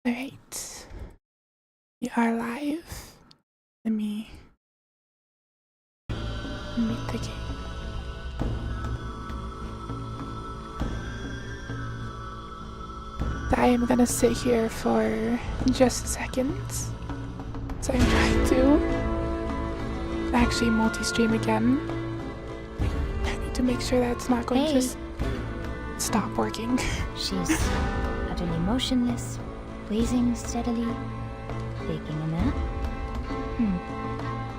Alright. We are live. Let me meet the game. I am gonna sit here for just a second. So I'm trying to actually multi-stream again. I need to make sure that it's not going to stop working. She's utterly motionless, breathing steadily, taking a nap.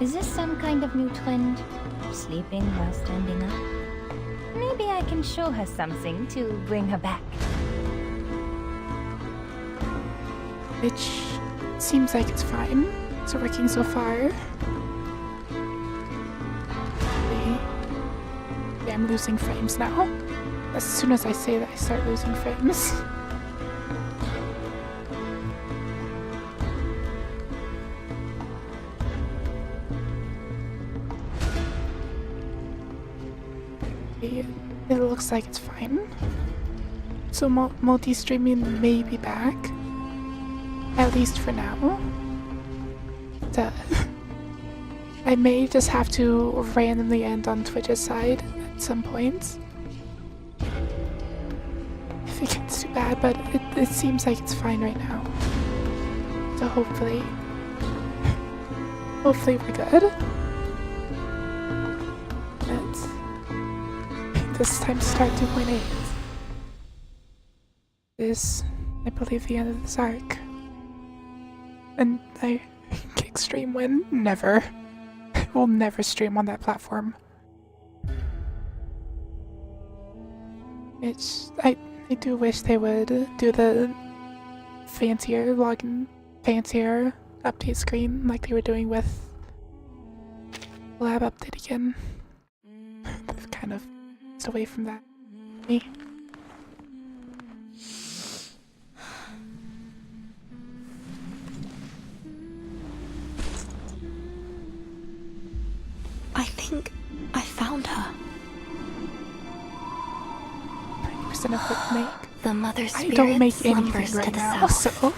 Is this some kind of new trend? Sleeping while standing up? Maybe I can show her something to bring her back. Which seems like it's fine. It's working so far. Okay, I'm losing frames now. As soon as I say that, I start losing frames. Okay, it looks like it's fine. So multi-streaming may be back. At least for now. I may just have to randomly end on Twitch's side at some point. If it gets too bad, but it seems like it's fine right now. So hopefully we're good. And this time to start 2.8. This, I believe, the end of this arc. And I kick stream when? Never. I will never stream on that platform. I do wish they would do the fancier update screen like they were doing with Lab Update again. They've kind of stayed away from that. Me. I think I found her. 90% of what I make. The mother I spirit don't make slumbers anything to right the now, south. so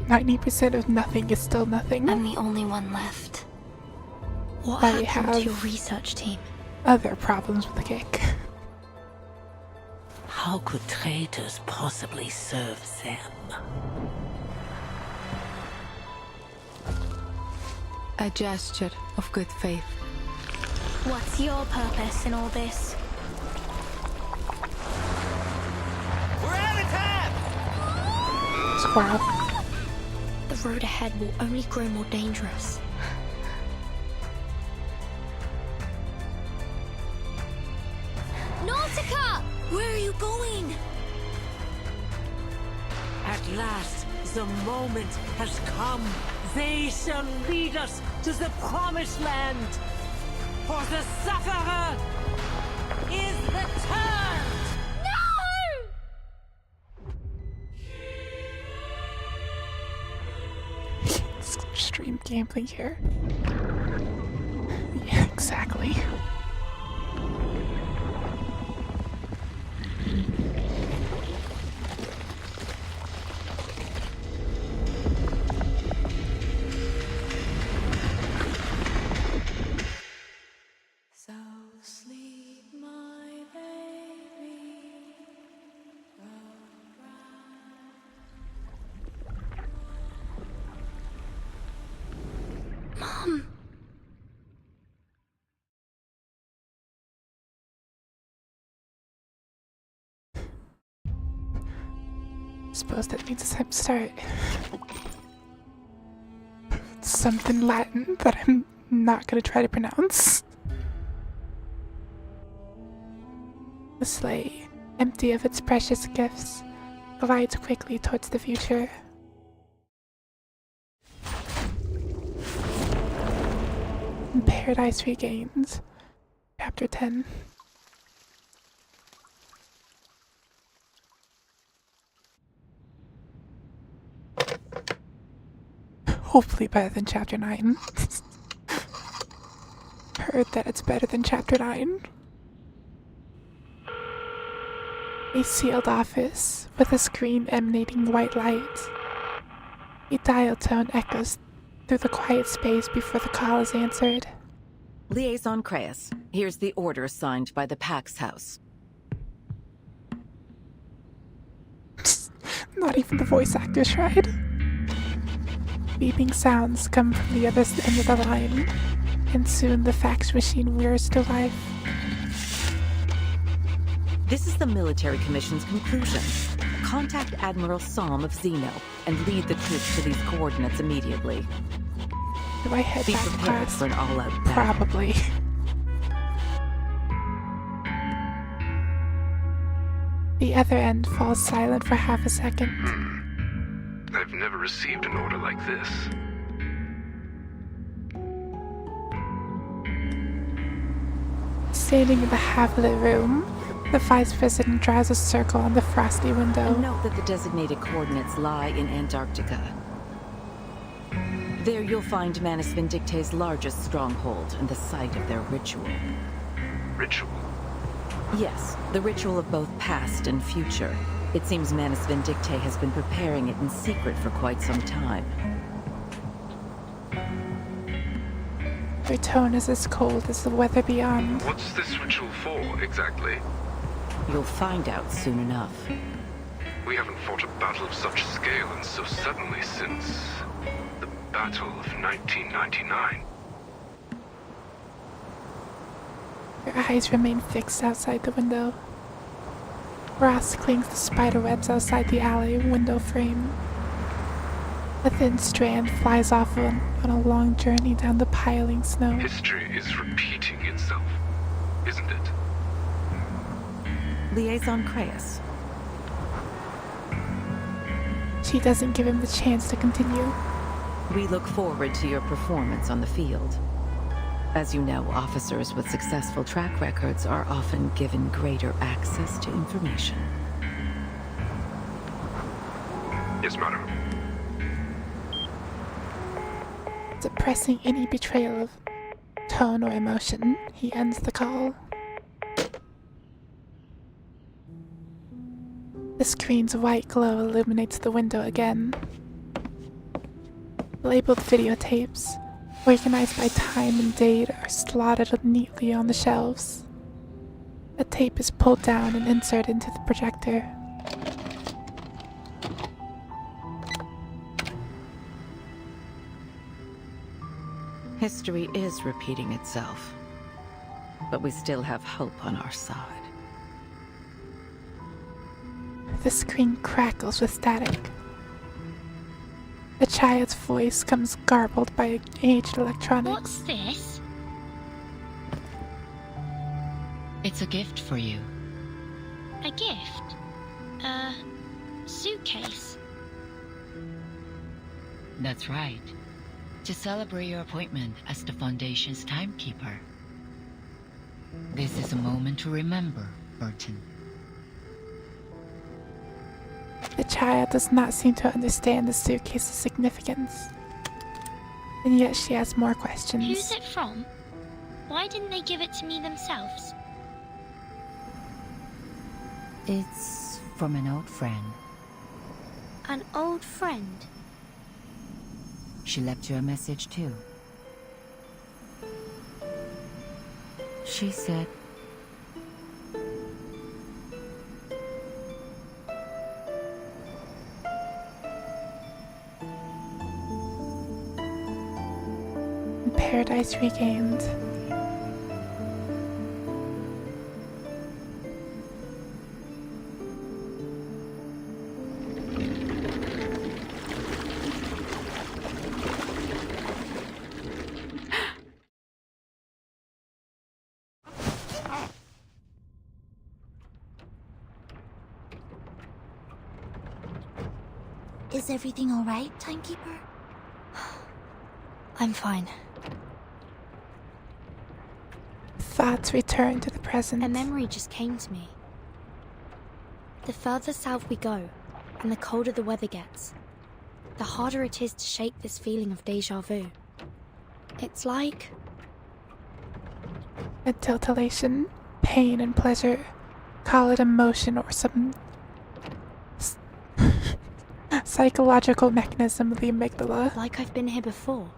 90% of nothing is still nothing. I'm the only one left. What I happened to your have research team? other problems with the kick. How could traitors possibly serve them? A gesture of good faith. What's your purpose in all this? We're out of time! Squirrel. The road ahead will only grow more dangerous. Nautica! Where are you going? At last, the moment has come. They shall lead us to the promised land. For the sufferer is returned! Stream gambling here. Yeah, exactly. So sleep, my baby. Mom! Suppose that means it's time to start. Something Latin that I'm not gonna try to pronounce. The sleigh, empty of its precious gifts, glides quickly towards the future. Paradise Regained, Chapter 10. Hopefully better than Chapter 9. Heard that it's better than Chapter 9. A sealed office with a screen emanating white light. A dial tone echoes through the quiet space before the call is answered. Liaison Creus, here's the order signed by the Pax House. Not even the voice actor tried. Beeping sounds come from the other end of the line, and soon the fax machine whirs to life. This is the Military Commission's conclusion. Contact Admiral Psalm of Zeno and lead the troops to these coordinates immediately. Do I head Be back to prepared class? for an all-out battle. Probably. The other end falls silent for half a second. I've never received an order like this. Standing in the half-lit room, the Vice President draws a circle on the frosty window. And note that the designated coordinates lie in Antarctica. There you'll find Manus Vindicte's largest stronghold and the site of their ritual. Ritual? Yes, the ritual of both past and future. It seems Manus Vindicte has been preparing it in secret for quite some time. Her tone is as cold as the weather beyond. What's this ritual for, exactly? You'll find out soon enough. We haven't fought a battle of such scale and so suddenly since the Battle of 1999. Her eyes remain fixed outside the window. Ross clings to spiderwebs outside the alley window frame. A thin strand flies off on a long journey down the piling snow. History is repeating itself, isn't it? Liaison Creus. She doesn't give him the chance to continue. We look forward to your performance on the field. As you know, officers with successful track records are often given greater access to information. Yes, madam. Suppressing any betrayal of tone or emotion, he ends the call. The screen's white glow illuminates the window again. Labeled videotapes, organized by time and date, are slotted neatly on the shelves. A tape is pulled down and inserted into the projector. History is repeating itself, but we still have hope on our side. The screen crackles with static. The child's voice comes garbled by aged electronics. What's this? It's a gift for you. A gift? A suitcase? That's right. To celebrate your appointment as the Foundation's timekeeper. This is a moment to remember, Burton. The child does not seem to understand the suitcase's significance. And yet she has more questions. Who's it from? Why didn't they give it to me themselves? It's from an old friend. An old friend? She left you a message too. She said, Paradise Regained. Is everything alright, Timekeeper? I'm fine. Thoughts return to the present. A memory just came to me. The further south we go, and the colder the weather gets, the harder it is to shake this feeling of deja vu. It's like... A titillation, pain and pleasure, Call it emotion or some psychological mechanism of the amygdala. Like I've been here before.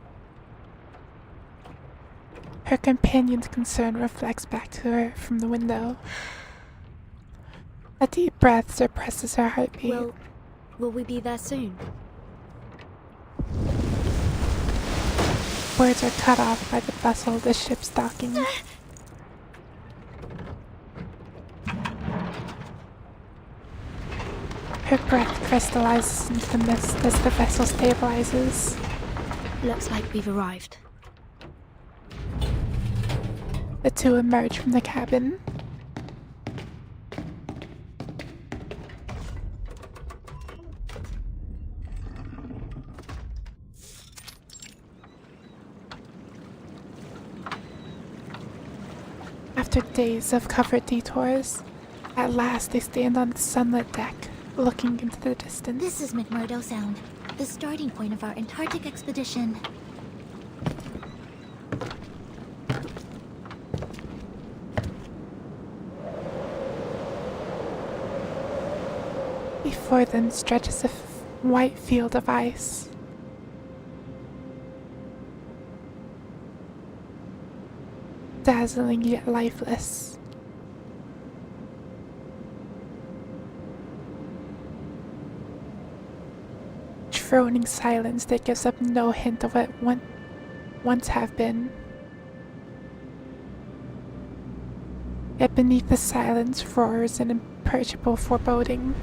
Her companion's concern reflects back to her from the window. A deep breath suppresses her heartbeat. Will we be there soon? Words are cut off by the bustle of the ship's docking. Her breath crystallizes into the mist as the vessel stabilizes. Looks like we've arrived. The two emerge from the cabin. After days of covered detours, at last they stand on the sunlit deck, looking into the distance. This is McMurdo Sound, the starting point of our Antarctic expedition. Before them stretches a white field of ice. Dazzling yet lifeless. Droning silence that gives up no hint of what once have been. Yet beneath the silence roars an imperishable foreboding.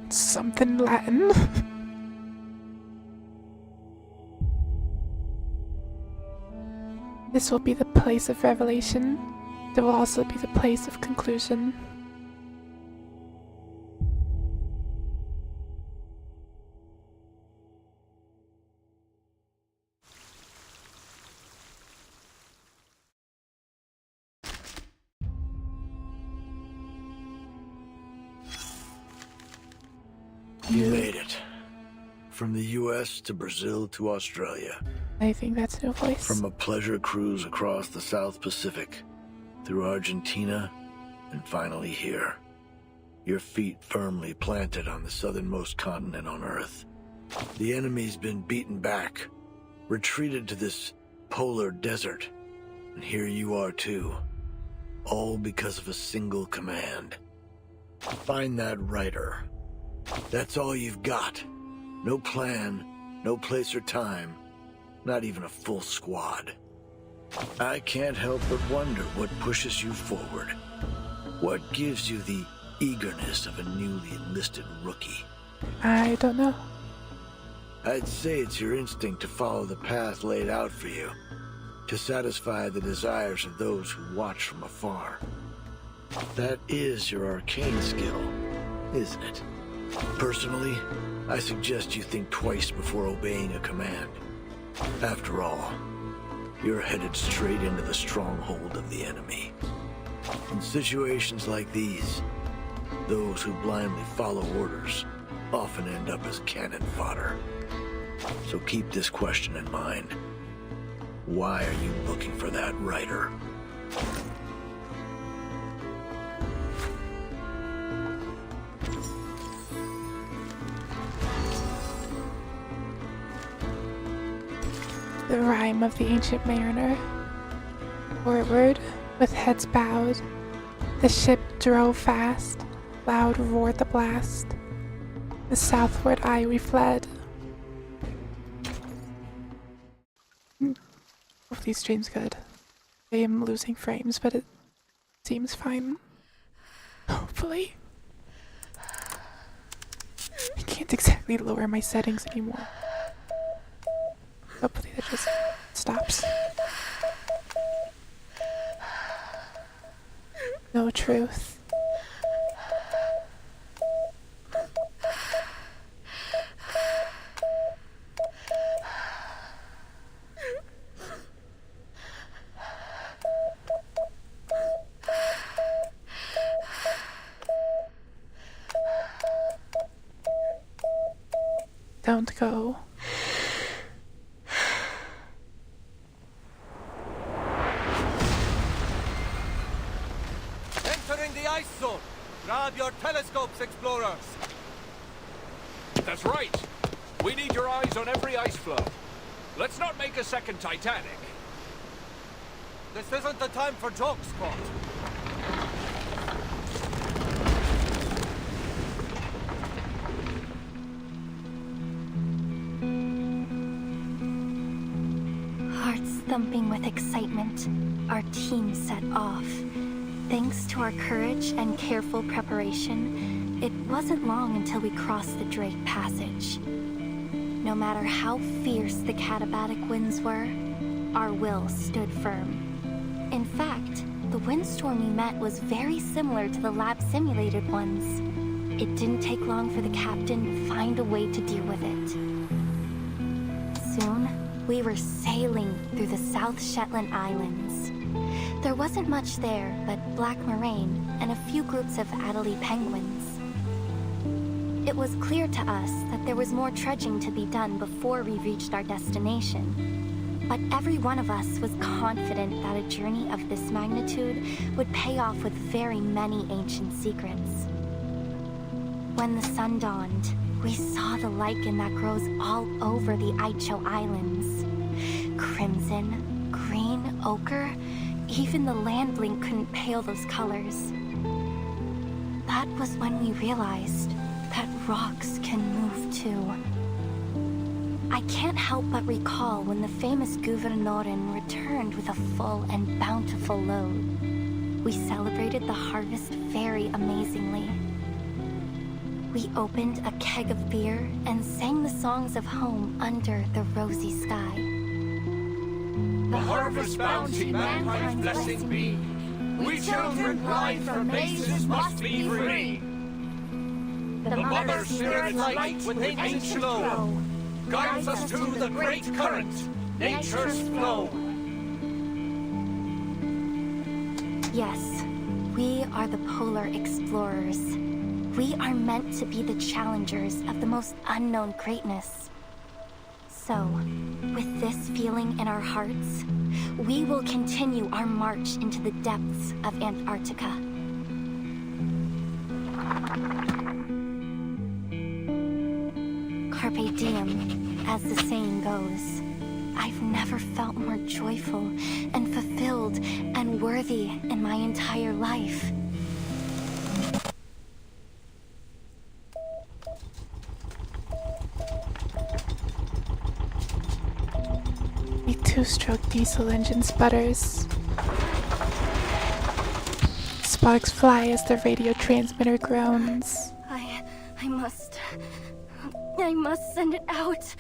Something Latin. This will be the place of revelation. It will also be the place of conclusion. You made it. From the US to Brazil to Australia. I think that's no voice. From a pleasure cruise across the South Pacific, through Argentina, and finally here. Your feet firmly planted on the southernmost continent on Earth. The enemy's been beaten back, retreated to this polar desert, and here you are too. All because of a single command. Find that writer. That's all you've got. No plan, no place or time, not even a full squad. I can't help but wonder what pushes you forward. What gives you the eagerness of a newly enlisted rookie? I don't know. I'd say it's your instinct to follow the path laid out for you, to satisfy the desires of those who watch from afar. That is your arcane skill, isn't it? Personally, I suggest you think twice before obeying a command. After all, you're headed straight into the stronghold of the enemy. In situations like these, those who blindly follow orders often end up as cannon fodder. So keep this question in mind. Why are you looking for that writer? The rhyme of the ancient mariner. Forward, with heads bowed, the ship drove fast, loud roared the blast. The southward eye we fled. Hopefully stream's good. I am losing frames, but it seems fine. Hopefully. I can't exactly lower my settings anymore. Hopefully that just stops. No truth. Don't go. Entering the ice zone. Grab your telescopes, explorers. That's right. We need your eyes on every ice floe. Let's not make a second Titanic. This isn't the time for jokes, Scott. Hearts thumping with excitement, our team set off. Thanks to our courage and careful preparation, it wasn't long until we crossed the Drake Passage. No matter how fierce the katabatic winds were, our will stood firm. In fact, the windstorm we met was very similar to the lab-simulated ones. It didn't take long for the captain to find a way to deal with it. Soon, we were sailing through the South Shetland Islands. There wasn't much there but black moraine and a few groups of Adelie penguins. It was clear to us that there was more trudging to be done before we reached our destination. But every one of us was confident that a journey of this magnitude would pay off with very many ancient secrets. When the sun dawned, we saw the lichen that grows all over the Icho Islands. Crimson, green, ochre, even the landlink couldn't pale those colors. That was when we realized that rocks can move too. I can't help but recall when the famous Guvernören returned with a full and bountiful load. We celebrated the harvest very amazingly. We opened a keg of beer and sang the songs of home under the rosy sky. The harvest bounty mankind's blessing be. We children blind from mazes must be free. The Mother Spirit light within each glow guides us to the great current, nature's flow. Yes, we are the polar explorers. We are meant to be the challengers of the most unknown greatness. So, with this feeling in our hearts, we will continue our march into the depths of Antarctica. Carpe diem, as the saying goes. I've never felt more joyful and fulfilled and worthy in my entire life. The two-stroke diesel engine sputters. Sparks fly as the radio transmitter groans. I must send it out.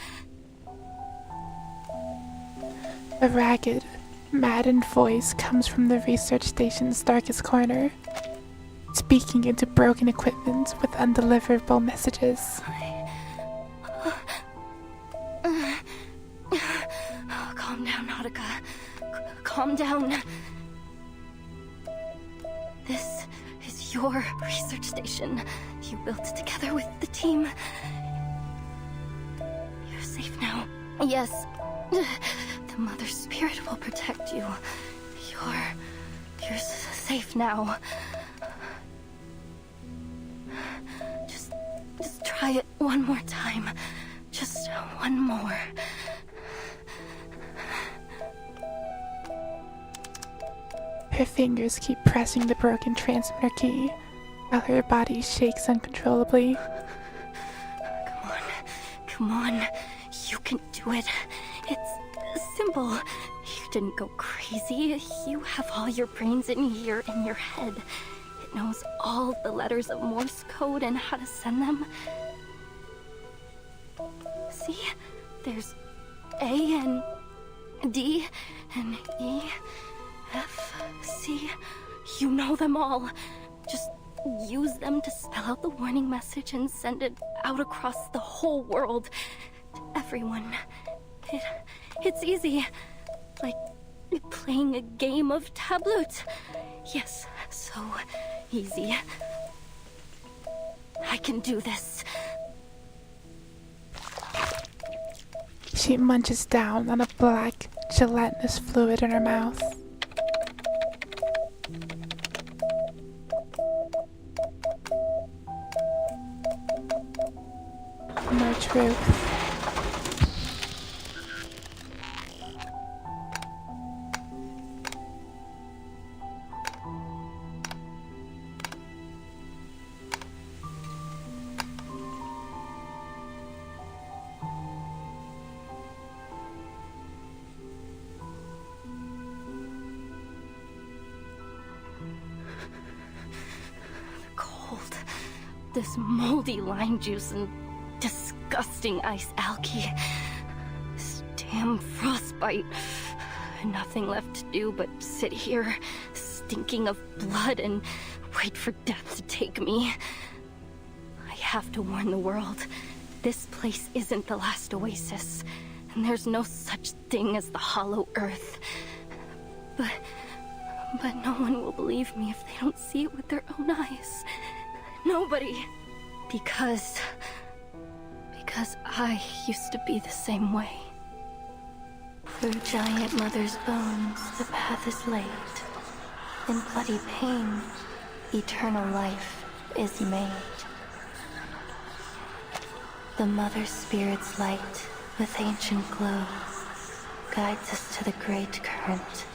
A ragged, maddened voice comes from the research station's darkest corner, speaking into broken equipment with undeliverable messages. Calm down, Nautica. Calm down. This is your research station. You built it together with the team. You're safe now. Yes. The Mother Spirit will protect you. You're safe now. Just try it one more time. Just one more. Her fingers keep pressing the broken transmitter key, while her body shakes uncontrollably. Come on. You can do it. It's simple. You didn't go crazy. You have all your brains in here in your head. It knows all the letters of Morse code and how to send them. See? There's A and D and E, F, C. You know them all. Just use them to spell out the warning message and send it out across the whole world to everyone. It's easy. Like playing a game of tabloot. Yes, so easy. I can do this. She munches down on a black, gelatinous fluid in her mouth. No truth. This moldy lime juice and disgusting ice algae. This damn frostbite. Nothing left to do but sit here, stinking of blood, and wait for death to take me. I have to warn the world. This place isn't the last oasis, and there's no such thing as the hollow earth. But no one will believe me if they don't see it with their own eyes. Nobody. Because I used to be the same way. Through giant mother's bones, the path is laid. In bloody pain, eternal life is made. The mother spirit's light, with ancient glow, guides us to the great current,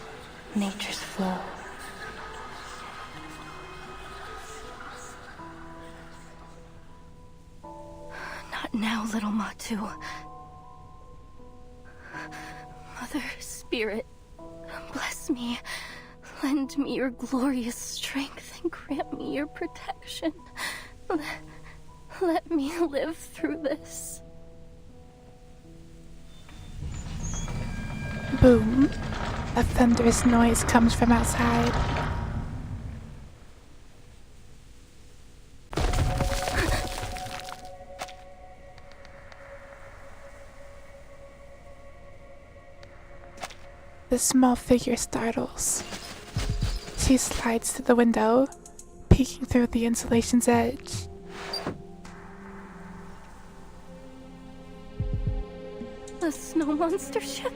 nature's flow. Now, little Matu. Mother Spirit, bless me. Lend me your glorious strength and grant me your protection. Let me live through this. Boom. A thunderous noise comes from outside. The small figure startles. She slides to the window, peeking through the insulation's edge. A snow monster ship?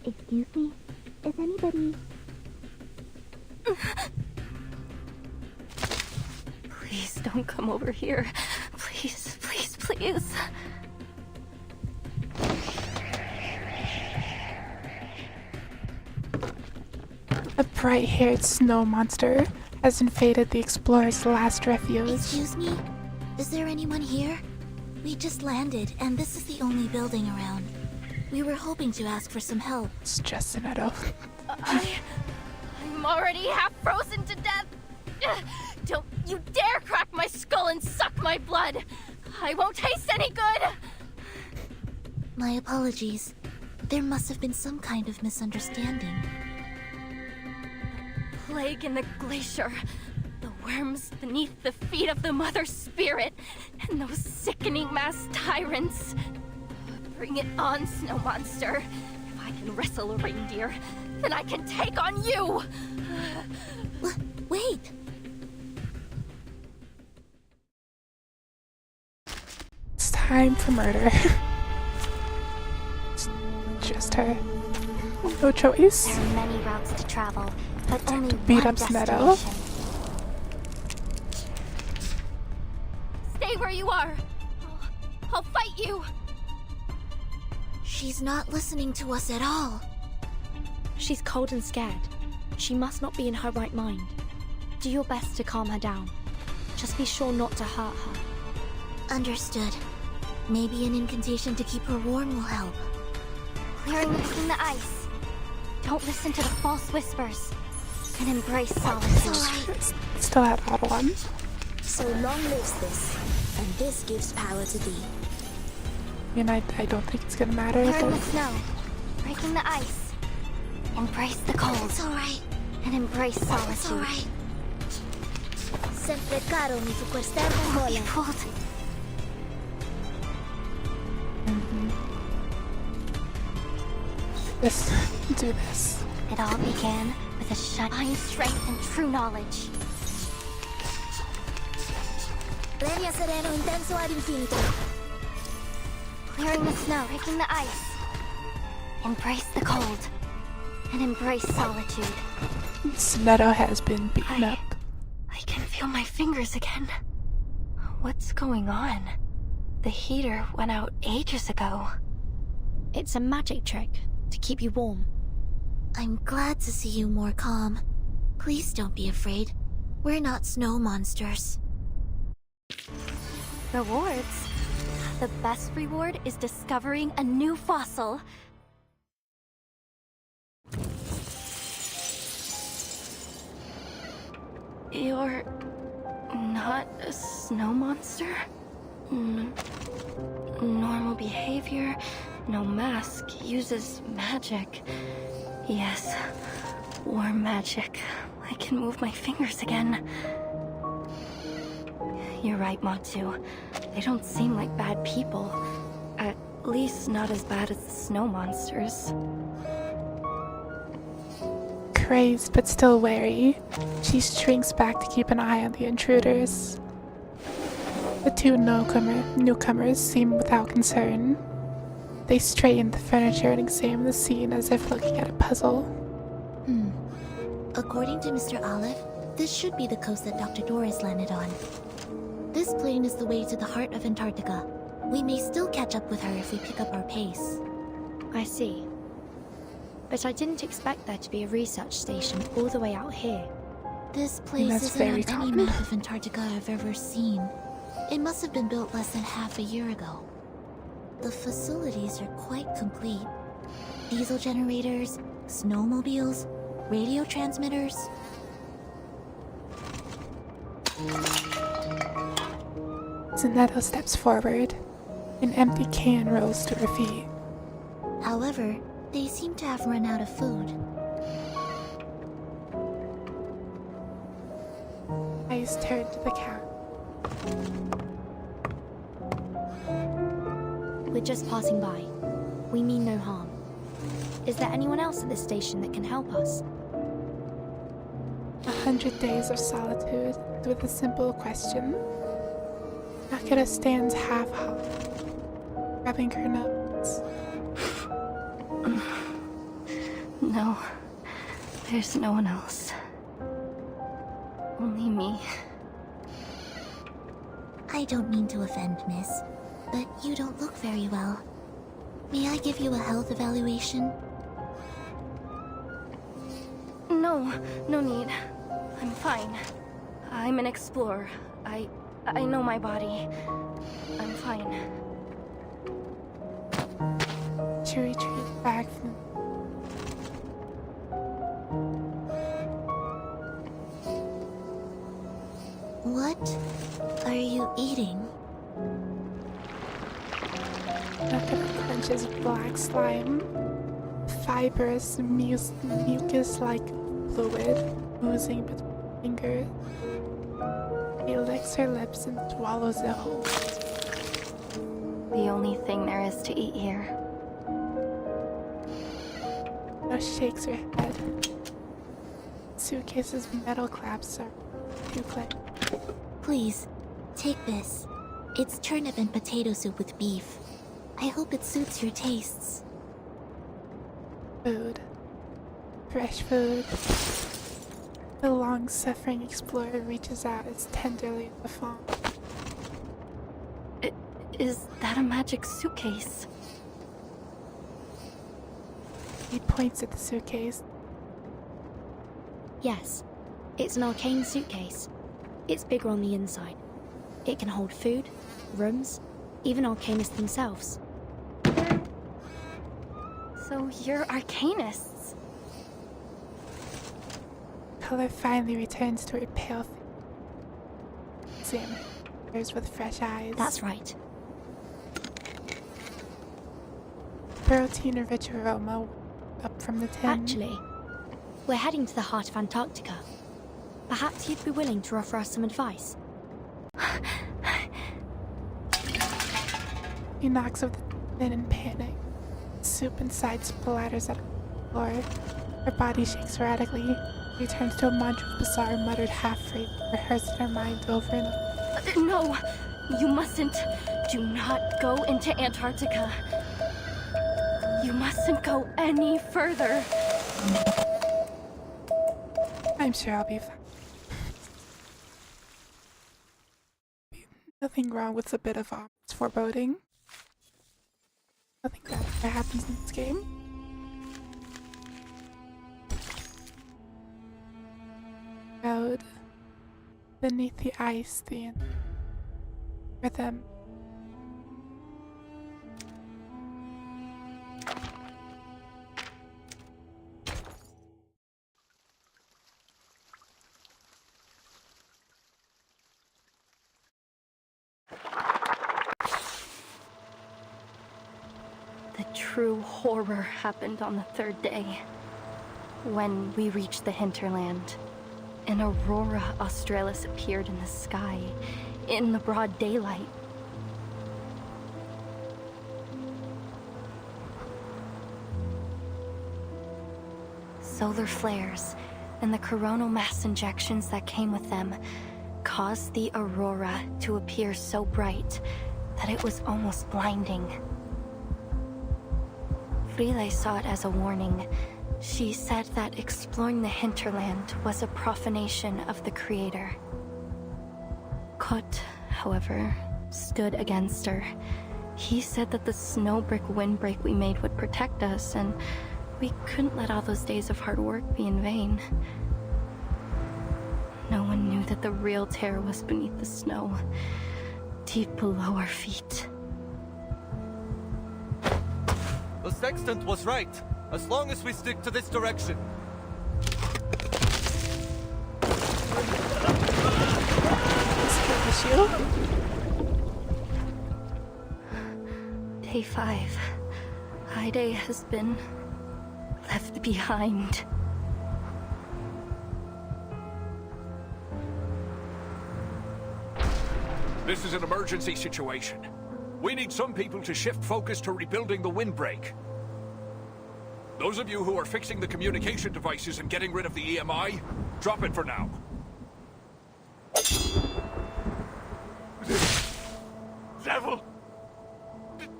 Excuse me? Is anybody... Please don't come over here. Please, please, please. A bright-haired snow monster has invaded the explorer's last refuge. Excuse me? Is there anyone here? We just landed, and this is the only building around. We were hoping to ask for some help. It's just an adult. I'm already half frozen to death. Don't you dare crack my skull and suck my blood! I won't taste any good! My apologies. There must have been some kind of misunderstanding. The plague in the glacier. The worms beneath the feet of the Mother Spirit. And those sickening mass tyrants. Bring it on, Snow Monster. If I can wrestle a reindeer, then I can take on you! Wait! It's time for murder. It's just her. No choice. There are many routes to travel, but only Beat one up Smeadow. destination. Stay where you are. I'll fight you. She's not listening to us at all. She's cold and scared. She must not be in her right mind. Do your best to calm her down. Just be sure not to hurt her. Understood. Maybe an incantation to keep her warm will help. Clearing between the ice. Don't listen to the false whispers. And embrace solitude. Still had odd one. So long lives this, and this gives power to thee. I mean, I don't think it's gonna matter. Clearing the snow. Breaking the ice. Embrace the cold. It's alright. And embrace solitude. It's alright. Sempre caro mi fu quest'erba mola. Let's do this. It all began with a shine strength and true knowledge. Legna sereno intenso ad infinito. Clearing the snow, breaking the ice. Embrace the cold. And embrace solitude. Snetto has been beaten up. I can feel my fingers again. What's going on? The heater went out ages ago. It's a magic trick to keep you warm. I'm glad to see you more calm. Please don't be afraid. We're not snow monsters. Rewards? The best reward is discovering a new fossil. You're not a snow monster? Normal behavior, no mask, uses magic. Yes, warm magic. I can move my fingers again. You're right, Matsu. They don't seem like bad people. At least not as bad as the snow monsters. Crazed but still wary, she shrinks back to keep an eye on the intruders. The two newcomers seem without concern. They straighten the furniture and examine the scene as if looking at a puzzle. According to Mr. Olive, this should be the coast that Dr. Doris landed on. This plane is the way to the heart of Antarctica. We may still catch up with her if we pick up our pace. I see. But I didn't expect there to be a research station all the way out here. This place That's isn't very on any common. map of Antarctica I've ever seen. It must have been built less than half a year ago. The facilities are quite complete. Diesel generators, snowmobiles, radio transmitters. Zanetto steps forward. An empty can rolls to her feet. However, they seem to have run out of food. Eyes turn to the cat. We're just passing by. We mean no harm. Is there anyone else at this station that can help us? 100 days of solitude with a simple question. Akira stands half-hop, rubbing her nose. No, there's no one else. Only me. I don't mean to offend, miss, but you don't look very well. May I give you a health evaluation? No, no need. I'm fine. I'm an explorer. I know my body. I'm fine. She retreats back from... What are you eating? Akira crunches black slime, fibrous mucus-like fluid oozing between fingers. He licks her lips and swallows it whole. The only thing there is to eat here. Now shakes her head. Suitcase's metal clasps are too click. Please, take this. It's turnip and potato soup with beef. I hope it suits your tastes. Food. Fresh food. The long-suffering explorer reaches out as tenderly as the fawn. Is that a magic suitcase? He points at the suitcase. Yes, it's an arcane suitcase. It's bigger on the inside. It can hold food, rooms, even arcanists themselves. So you're arcanists? Color finally returns to her pale face. Examine hers with fresh eyes. That's right. Protein-rich aroma up from the tin. Actually, we're heading to the heart of Antarctica. Perhaps you'd be willing to offer us some advice. He knocks off the tin in panic. Soup inside splatters at the floor. Her body shakes erratically. Returns to a mantra of bizarre muttered half-phrase, rehearsed in her mind over and over. No, you mustn't. Do not go into Antarctica. You mustn't go any further. I'm sure I'll be fine. Nothing wrong with a bit of foreboding. Nothing bad happens in this game. Out beneath the ice, the rhythm. The true horror happened on the third day. When we reached the hinterland, an aurora australis appeared in the sky, in the broad daylight. Solar flares and the coronal mass injections that came with them caused the aurora to appear so bright that it was almost blinding. Frile saw it as a warning. She said that exploring the hinterland was a profanation of the Creator. Kot, however, stood against her. He said that the snowbrick windbreak we made would protect us, and we couldn't let all those days of hard work be in vain. No one knew that the real terror was beneath the snow, deep below our feet. The sextant was right, as long as we stick to this direction. Day 5. Hyde has been left behind. This is an emergency situation. We need some people to shift focus to rebuilding the windbreak. Those of you who are fixing the communication devices and getting rid of the EMI, drop it for now. Devil!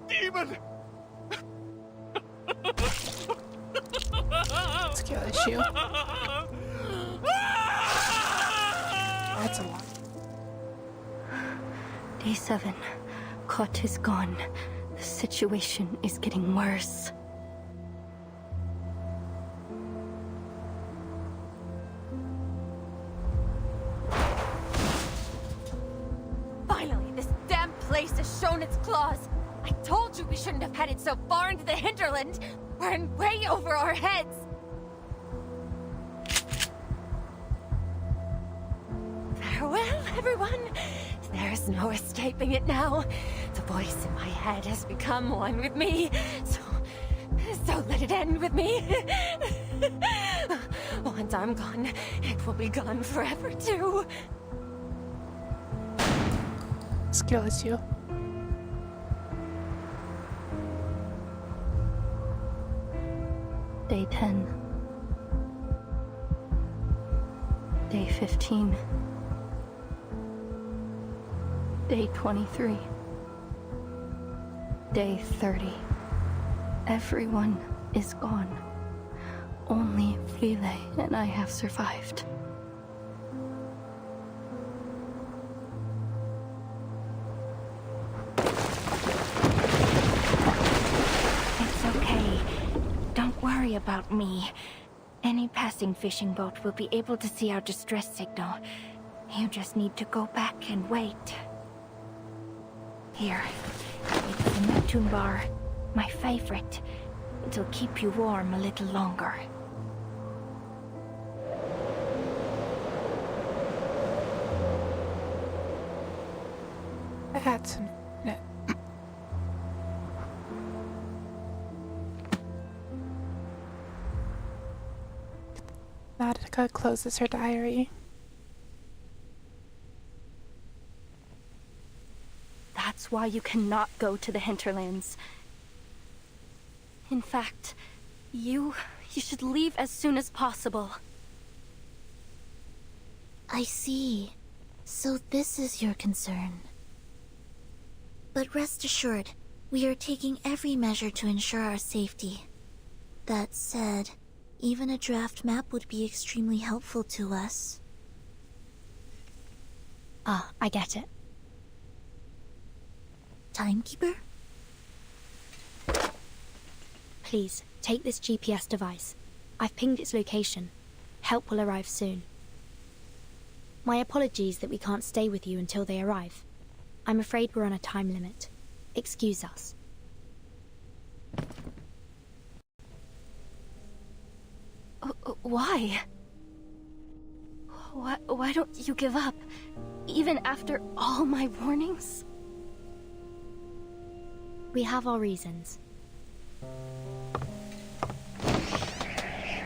Demon! Skill issue. That's a lot. Day 7. Kot is gone. The situation is getting worse. Finally, this damn place has shown its claws. I told you we shouldn't have headed so far into the hinterland. We're in way over our heads. Farewell, everyone. There's no escaping it now. The voice in my head has become one with me. So let it end with me. Once I'm gone, it will be gone forever too. Skill issue. Day 10. Day 15. Day 23. Day 30. Everyone is gone. Only Frile and I have survived. It's okay. Don't worry about me. Any passing fishing boat will be able to see our distress signal. You just need to go back and wait. Here, it's the Neptune bar. My favorite. It'll keep you warm a little longer. That's unfortunate. Nautica closes her diary. That's why you cannot go to the hinterlands. In fact, you should leave as soon as possible. I see. So this is your concern. But rest assured, we are taking every measure to ensure our safety. That said, even a draft map would be extremely helpful to us. Ah, I get it. Timekeeper? Please, take this GPS device. I've pinged its location. Help will arrive soon. My apologies that we can't stay with you until they arrive. I'm afraid we're on a time limit. Excuse us. Why? Why don't you give up? Even after all my warnings? We have our reasons.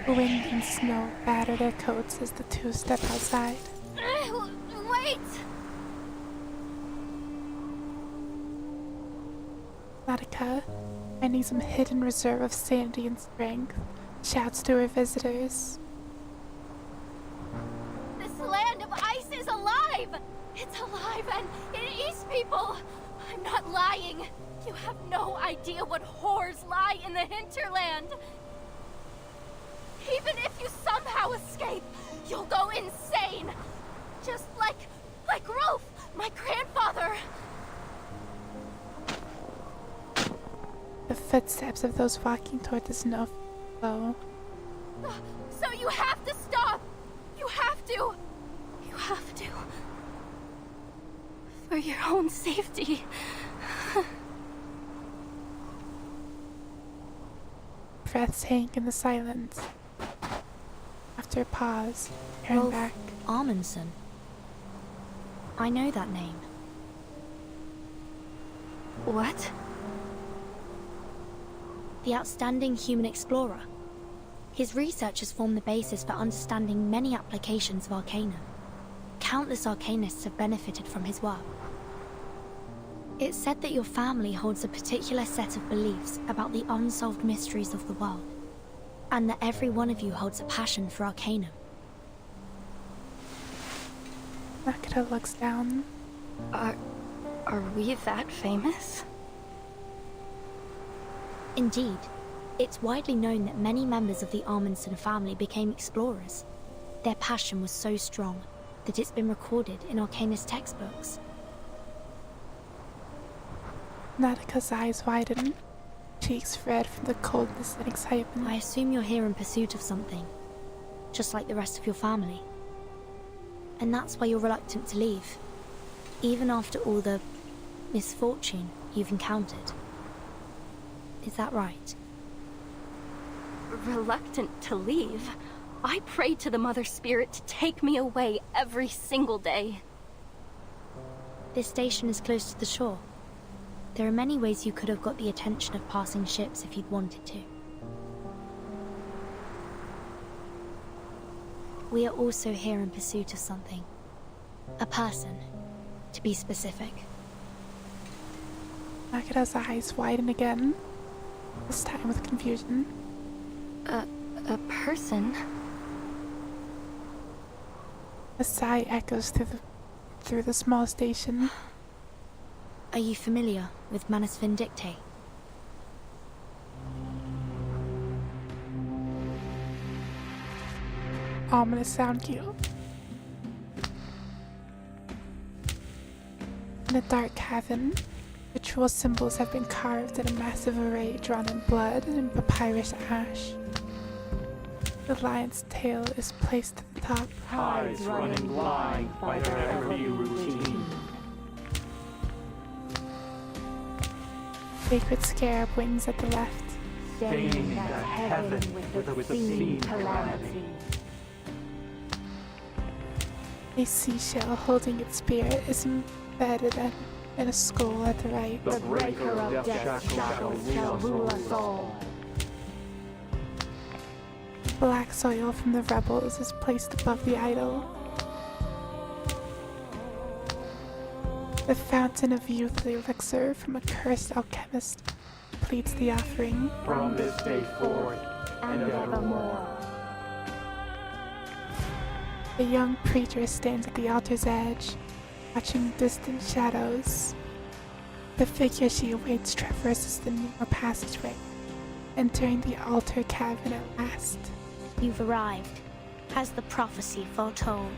Wind and snow batter their coats as the two step outside. Wait! Nautica, finding some hidden reserve of sanity and strength, shouts to her visitors. This land of ice is alive! It's alive and it eats people! I'm not lying! You have no idea what horrors lie in the hinterland! Even if you somehow escape, you'll go insane! Just like Rolf, my grandfather! The footsteps of those walking toward the snow flow. So you have to stop! You have to! You have to. For your own safety. Breaths hang in the silence. After a pause, turn Rolf back. Amundsen. I know that name. What? The outstanding human explorer. His research has formed the basis for understanding many applications of Arcana. Countless Arcanists have benefited from his work. It's said that your family holds a particular set of beliefs about the unsolved mysteries of the world, and that every one of you holds a passion for Arcana. Nakata looks down. Are we that famous? Indeed, it's widely known that many members of the Amundsen family became explorers. Their passion was so strong that it's been recorded in Arcanist textbooks. Natika's eyes widen, cheeks red from the coldness and excitement. I assume you're here in pursuit of something, just like the rest of your family. And that's why you're reluctant to leave, even after all the misfortune you've encountered. Is that right? Reluctant to leave? I pray to the Mother Spirit to take me away every single day. This station is close to the shore. There are many ways you could have got the attention of passing ships if you'd wanted to. We are also here in pursuit of something. A person, to be specific. Nakata's eyes widen again, this time with confusion. A person? A sigh echoes through the small station. Are you familiar with Manus Vindictae? Ominous sound cue. In a dark cavern, ritual symbols have been carved in a massive array drawn in blood and papyrus ash. The lion's tail is placed at the top. Tides running blind by their every routine. Sacred scarab wings at the left. Staining that heaven with obscene calamity. A seashell holding its spirit is embedded in a skull at the right. The breaker of death's shadows shall rule us all. Black soil from the rebels is placed above the idol. The fountain of youth elixir from a cursed alchemist completes the offering. From this day forth and evermore. A young preacher stands at the altar's edge, watching distant shadows. The figure she awaits traverses the narrow passageway, entering the altar cavern at last. You've arrived, as the prophecy foretold.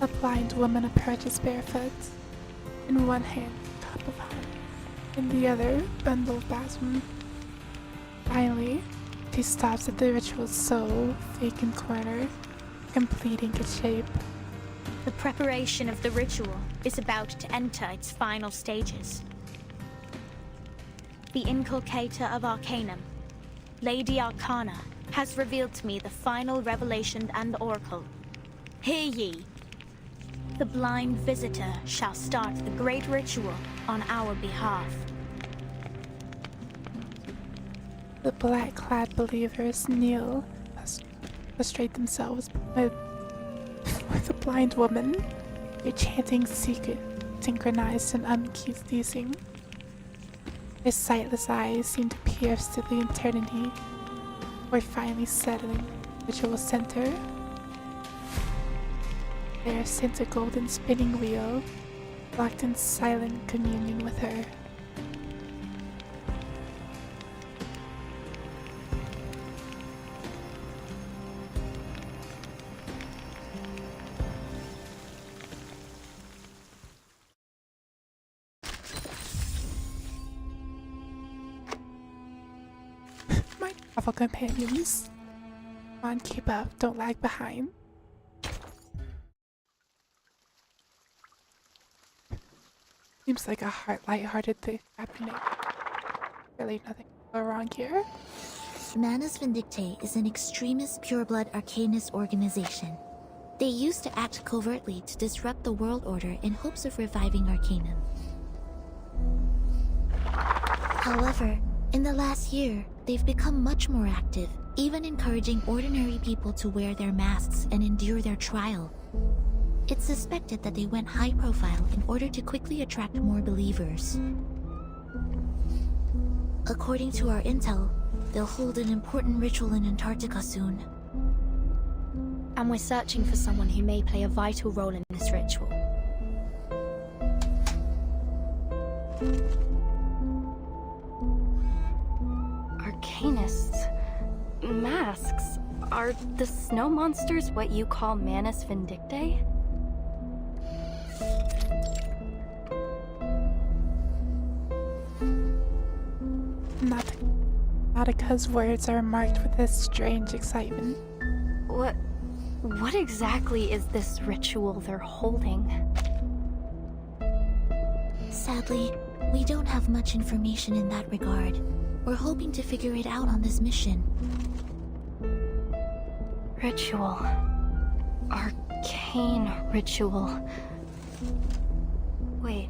A blind woman approaches barefoot, in one hand a cup of honey, in the other bundle of balsam. Finally, she stops at the ritual soul vacant corner, completing its shape. The preparation of the ritual is about to enter its final stages. The Inculcator of Arcanum, Lady Arcana, has revealed to me the final revelation and oracle. Hear ye! The blind visitor shall start the great ritual on our behalf. The black-clad believers kneel, prostrate themselves with the blind woman, their chanting secret, synchronized and unceasing. Their sightless eyes seem to pierce to the eternity, before finally settling the ritual center. There sits a golden spinning wheel, locked in silent communion with her. My powerful companions. Come on, keep up, don't lag behind. Seems like a light-hearted thing happening. Really nothing go wrong here. Manus Vindictae is an extremist pureblood arcanist organization. They used to act covertly to disrupt the world order in hopes of reviving Arcanum. However, in the last year, they've become much more active, even encouraging ordinary people to wear their masks and endure their trial. It's suspected that they went high profile in order to quickly attract more believers. According to our intel, they'll hold an important ritual in Antarctica soon. And we're searching for someone who may play a vital role in this ritual. Arcanists. Masks. Are the snow monsters what you call Manus Vindictae? Nautica's words are marked with a strange excitement. What exactly is this ritual they're holding? Sadly, we don't have much information in that regard. We're hoping to figure it out on this mission. Ritual. Arcane ritual. Wait,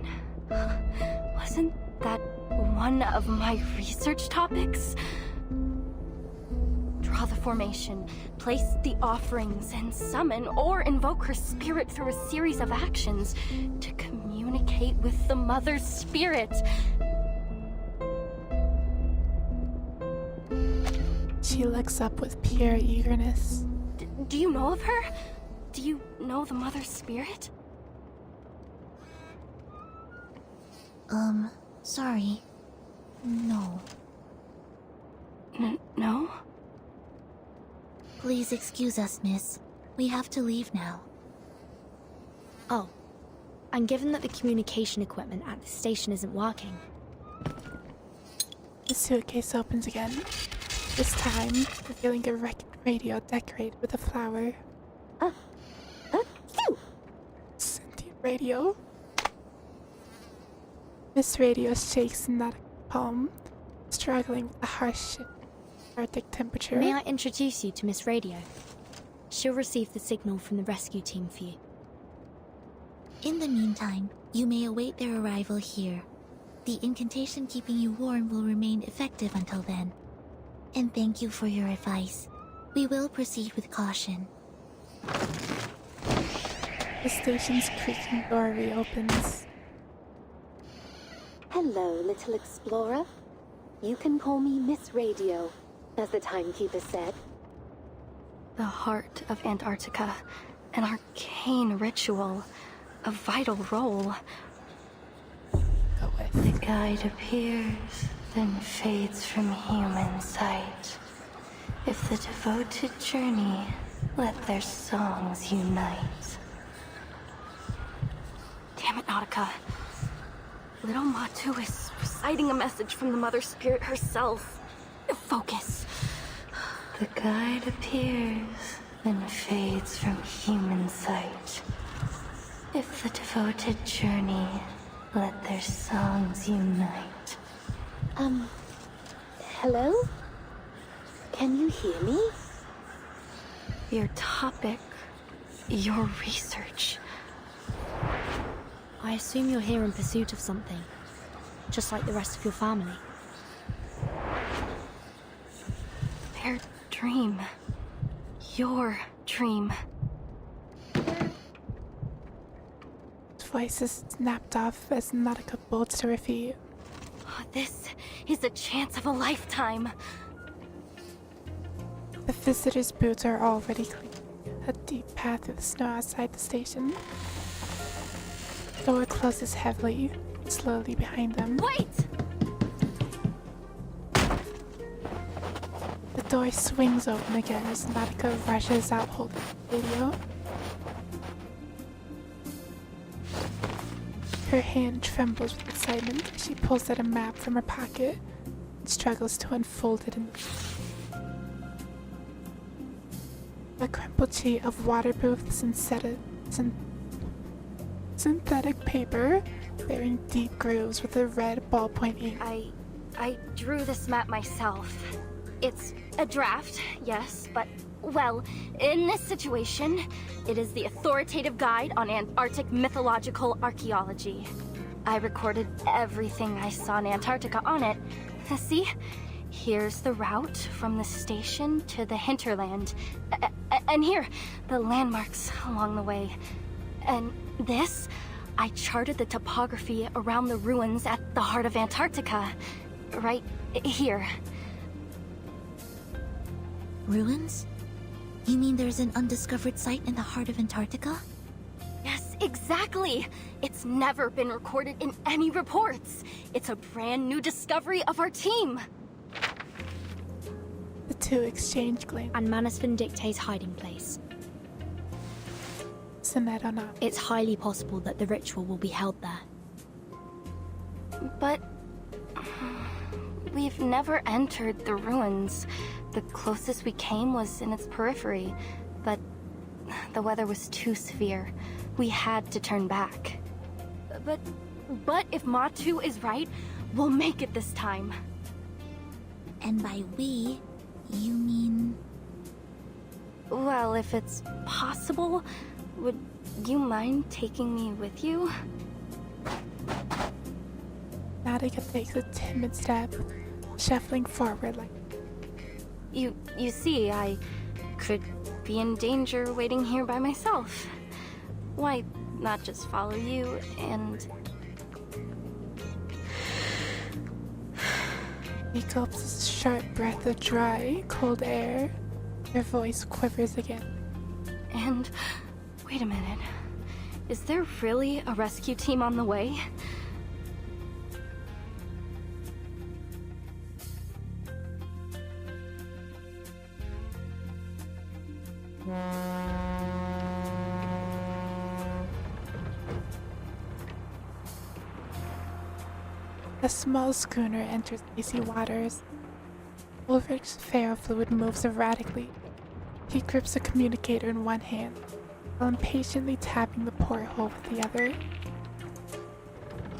wasn't that one of my research topics? Draw the formation, place the offerings, and summon or invoke her spirit through a series of actions to communicate with the Mother's spirit. She looks up with pure eagerness. Do you know of her? Do you know the Mother's spirit? Sorry. No. No? Please excuse us, miss. We have to leave now. Oh. And given that the communication equipment at the station isn't working... The suitcase opens again. This time, revealing a wrecked radio decorated with a flower. Sentient radio. Miss Radio shakes in that palm, struggling with the harsh Arctic temperature. May I introduce you to Miss Radio? She'll receive the signal from the rescue team for you. In the meantime, you may await their arrival here. The incantation keeping you warm will remain effective until then. And thank you for your advice. We will proceed with caution. The station's creaking door reopens. Hello, little explorer. You can call me Miss Radio, as the timekeeper said. The heart of Antarctica, an arcane ritual, a vital role. The guide appears, then fades from human sight. If the devoted journey, let their songs unite. Damn it, Nautica. Little Matu is reciting a message from the Mother Spirit herself. Focus. The guide appears, then fades from human sight. If the devoted journey, let their songs unite. Hello? Can you hear me? Your topic, your research. I assume you're here in pursuit of something, just like the rest of your family. Their dream. Your dream. His voice is snapped off as Nautica bolts to her feet. This is a chance of a lifetime. The visitor's boots are already clean. A deep path through the snow outside the station. The door closes heavily, slowly behind them. Wait! The door swings open again as Nautica rushes out holding the radio. Her hand trembles with excitement as she pulls out a map from her pocket and struggles to unfold it in a crumpled sheet of waterproof synthetic paper bearing deep grooves with a red ballpoint ink. I drew this map myself. It's a draft, yes, but, well, in this situation, it is the authoritative guide on Antarctic mythological archaeology. I recorded everything I saw in Antarctica on it. See? Here's the route from the station to the hinterland. And here, the landmarks along the way. And this, I charted the topography around the ruins at the heart of Antarctica. Right here. Ruins? You mean there's an undiscovered site in the heart of Antarctica? Yes, exactly! It's never been recorded in any reports. It's a brand new discovery of our team. The two exchange glances. And Manus Vindicte's hiding place. Sinead or not. It's highly possible that the ritual will be held there. But we've never entered the ruins. The closest we came was in its periphery, but the weather was too severe. We had to turn back. But if Matu is right, we'll make it this time. And by we, you mean? Well, if it's possible, would you mind taking me with you? Nautica takes a timid step, shuffling forward like... You see, I could be in danger waiting here by myself. Why not just follow you and... He gulps a sharp breath of dry, cold air. Her voice quivers again. And... wait a minute. Is there really a rescue team on the way? A small schooner enters icy waters. Ulrich's ferrofluid moves erratically. He grips a communicator in one hand, while impatiently tapping the porthole with the other.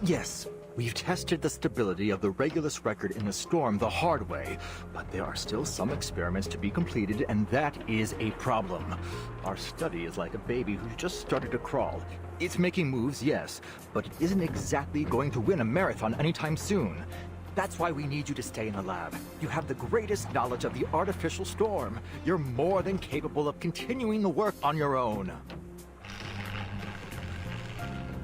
Yes, we've tested the stability of the Regulus record in the storm the hard way, but there are still some experiments to be completed, and that is a problem. Our study is like a baby who's just started to crawl. It's making moves, yes, but it isn't exactly going to win a marathon anytime soon. That's why we need you to stay in the lab. You have the greatest knowledge of the artificial storm. You're more than capable of continuing the work on your own.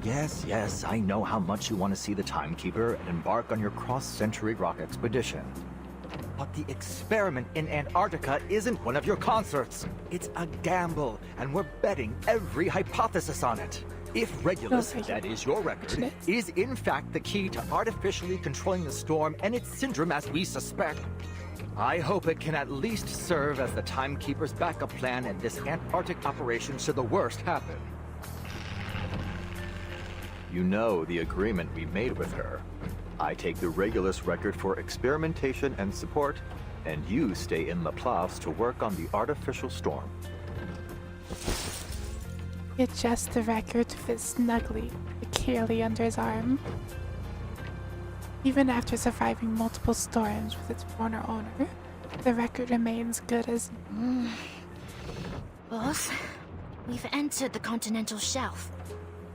Yes, I know how much you want to see the Timekeeper and embark on your cross-century rock expedition. But the experiment in Antarctica isn't one of your concerts. It's a gamble, and we're betting every hypothesis on it. If Regulus, that is your record, is in fact the key to artificially controlling the storm and its syndrome as we suspect, I hope it can at least serve as the Timekeeper's backup plan in this Antarctic operation should the worst happen. You know the agreement we made with her. I take the Regulus record for experimentation and support, and you stay in Laplace to work on the artificial storm. He adjusts the record to fit snugly, securely under his arm. Even after surviving multiple storms with its former owner, the record remains good as... Boss, we've entered the continental shelf.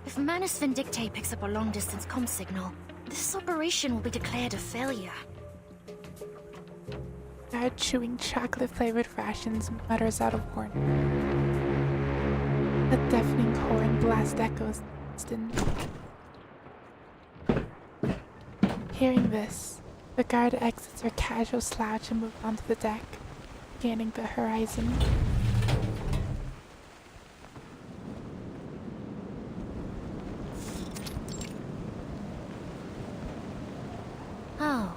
If Manus Vindictae picks up a long-distance comm signal, this operation will be declared a failure. Guard chewing chocolate-flavored rations mutters out of warning. A deafening horn blast echoes in the distance. Hearing this, the guard exits her casual slouch and moves onto the deck, scanning the horizon. Oh,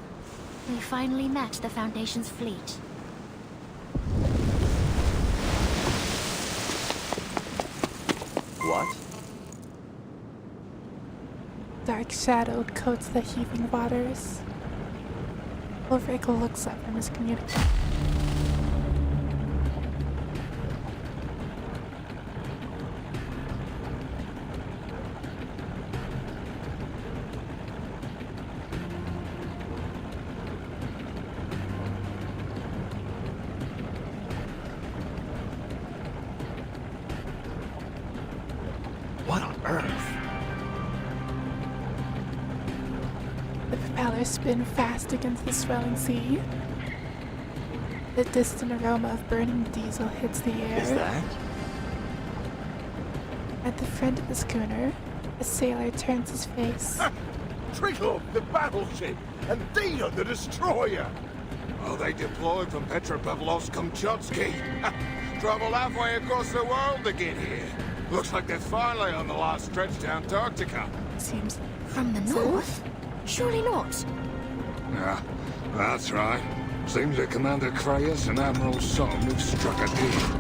we finally met the Foundation's fleet. What? Dark shadow coats the heaving waters. Ulrich looks up from his communicator. What on earth? The propellers spin fast against the swelling sea. The distant aroma of burning diesel hits the air. Is that? At the front of the schooner, a sailor turns his face. Trickle, the battleship, and Dina, the destroyer. Oh, they deployed from Petropavlovsk-Kamchatsky. Traveled halfway across the world to get here. Looks like they're finally on the last stretch to Antarctica. Seems from the north? Surely not. Yeah, that's right. Seems that Commander Krayas and Admiral Song have struck a deal.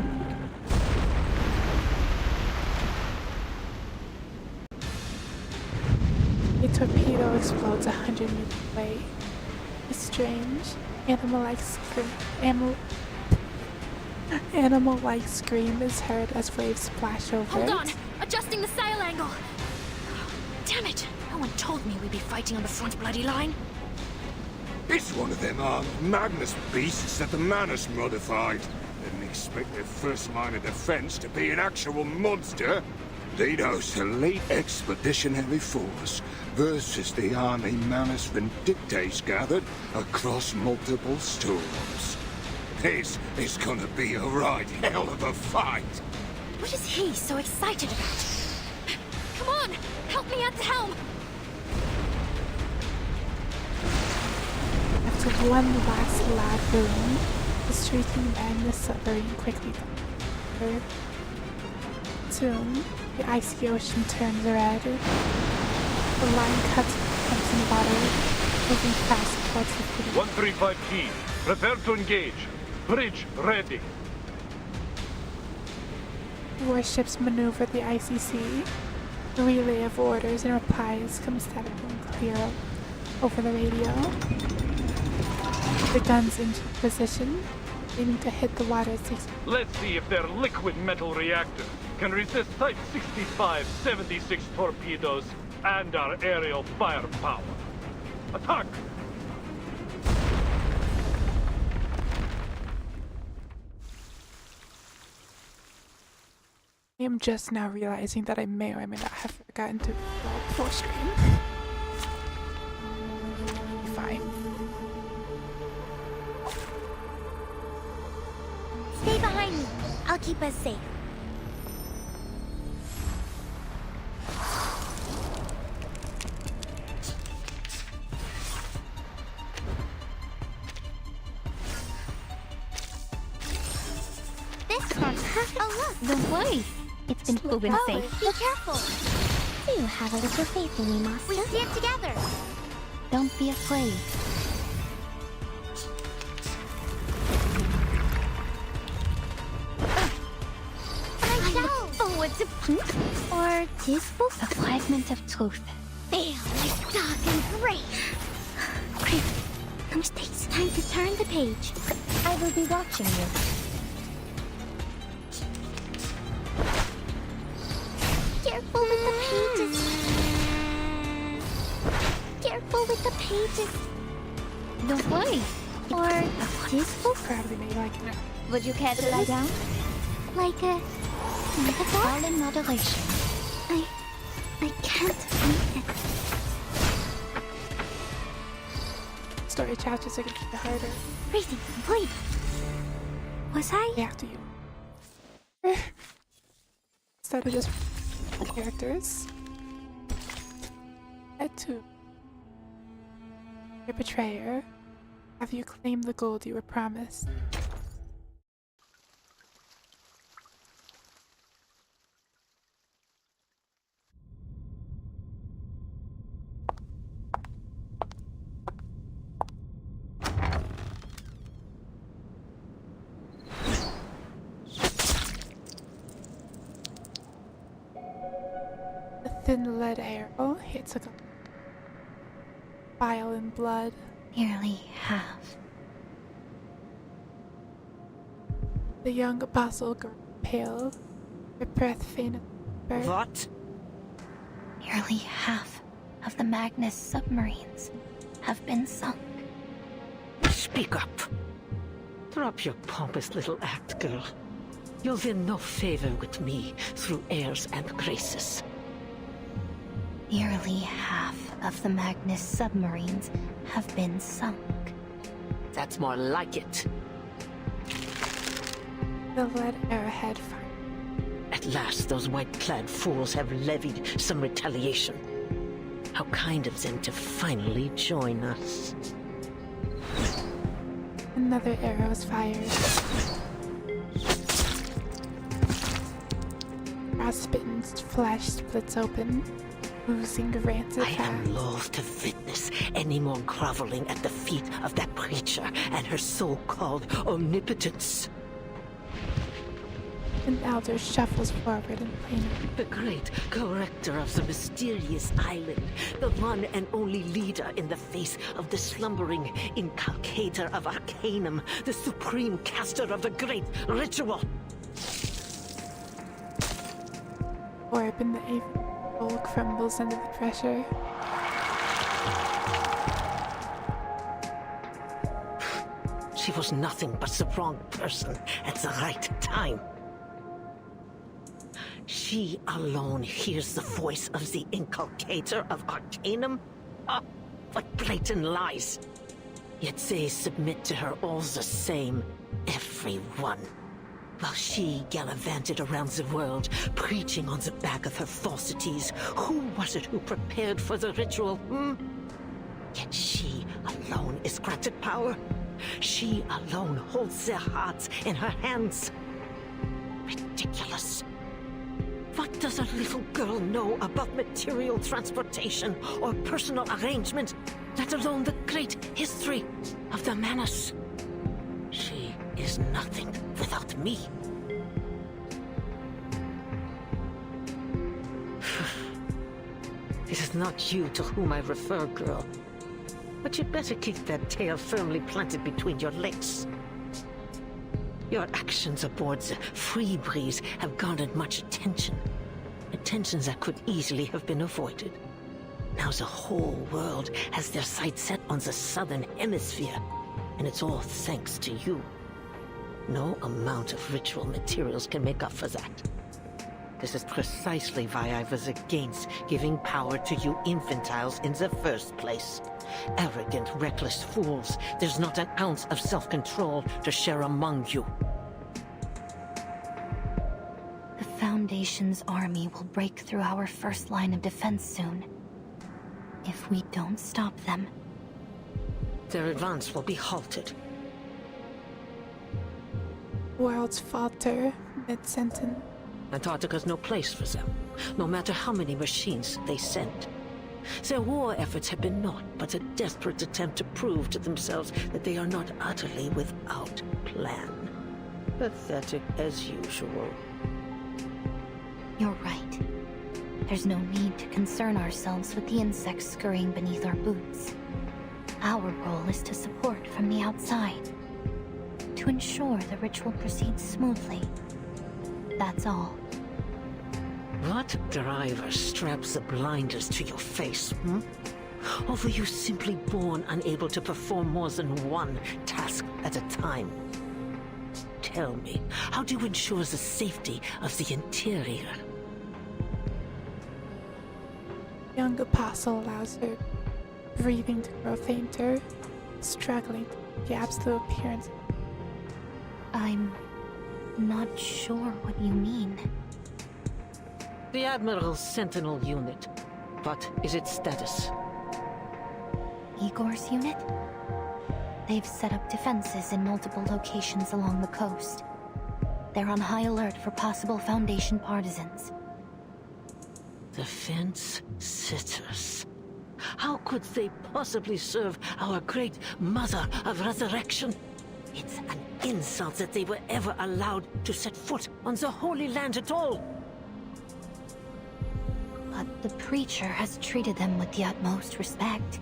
A torpedo explodes 100 meters away. A strange, animal-like scream is heard as waves splash over Hold it. on! Adjusting the sail angle! Damn it! No one told me we'd be fighting on the front bloody line. It's one of them armed Magnus beasts that the Manus modified. Didn't expect their first line of defense to be an actual monster. Dino's elite expeditionary force versus the army Manus Vindictaes gathered across multiple storms. This is gonna be a right hell of a fight. What is he so excited about? Come on! Help me at the helm! After one last loud boom, the shrieking Magnus submarine quickly comes. Soon, the icy ocean turns red. The line cuts comes in water, moving fast towards the fleet. 135G, prepare to engage. Bridge ready. Warships maneuver the icy sea. A relay of orders and replies comes static and clear over the radio. The guns into position, aiming to hit the water at 6. Let's see if their liquid metal reactor can resist Type 65-76 torpedoes and our aerial firepower. Attack! I am just now realizing that I may or may not have forgotten to roll full screen. Fine. Stay behind me. I'll keep us safe. perfect. Oh, look! Don't worry. It's been proven safe. Be careful! Do you have a little faith in me, Master? We stand together! Don't be afraid. I look forward to punch or teaspoon. A fragment of truth. There, like dark and great. Quick, no mistakes. Time to turn the page. I will be watching you. Careful with the pages. Careful with the pages. Don't worry. Or teaspoon. Probably me like it. Would you care to lie down? Like a metaphor? All in moderation. I can't read it. Story chapters are gonna get harder. Reading complete. Was I? After you. Instead of just characters. Head to your betrayer. Have you claimed the gold you were promised? A thin lead arrow hits a vial in blood. Nearly half. The young apostle grew pale, her breath fainted. What? Nearly half of the Magnus submarines have been sunk. Speak up. Drop your pompous little act, girl. You'll win no favor with me through airs and graces. Nearly half of the Magnus submarines have been sunk. That's more like it. The lead arrowhead fired. At last, those white-clad fools have levied some retaliation. How kind of them to finally join us. Another arrow is fired. Frostbitten's flesh splits open, oozing rancid I fat. am loath to witness any more groveling at the feet of that creature and her so-called omnipotence. An elder shuffles forward in plain. The great corrector of the mysterious island, the one and only leader in the face of the slumbering inculcator of Arcanum, the supreme caster of the great ritual. Orb in the apron bowl crumbles under the pressure. She was nothing but the wrong person at the right time. She alone hears the voice of the inculcator of Arcanum? Oh, what blatant lies! Yet they submit to her all the same, everyone. While she gallivanted around the world, preaching on the back of her falsities, who was it who prepared for the ritual, Yet she alone is granted power. She alone holds their hearts in her hands. Ridiculous. What does a little girl know about material transportation or personal arrangement, let alone the great history of the Manus? She is nothing without me. It is not you to whom I refer, girl. But you'd better keep that tail firmly planted between your legs. Your actions aboard the Free Breeze have garnered much attention. Attention that could easily have been avoided. Now the whole world has their sights set on the southern hemisphere, and it's all thanks to you. No amount of ritual materials can make up for that. This is precisely why I was against giving power to you infantiles in the first place. Arrogant, reckless fools. There's not an ounce of self-control to share among you. The Foundation's army will break through our first line of defense soon. If we don't stop them, their advance will be halted. Worlds falter, Mid-sentence. Antarctica's no place for them, no matter how many machines they send. Their war efforts have been naught but a desperate attempt to prove to themselves that they are not utterly without plan. Pathetic as usual. You're right. There's no need to concern ourselves with the insects scurrying beneath our boots. Our role is to support from the outside, to ensure the ritual proceeds smoothly. That's all. What driver straps the blinders to your face, hmm? Or were you simply born unable to perform more than one task at a time? Tell me, how do you ensure the safety of the interior? Young apostle allows her breathing to grow fainter, struggling to the absolute appearance. I'm not sure what you mean. The Admiral's Sentinel unit. What is its status? Igor's unit? They've set up defenses in multiple locations along the coast. They're on high alert for possible Foundation partisans. Defense sitters. How could they possibly serve our great Mother of Resurrection? It's an insult that they were ever allowed to set foot on the Holy Land at all. But the preacher has treated them with the utmost respect.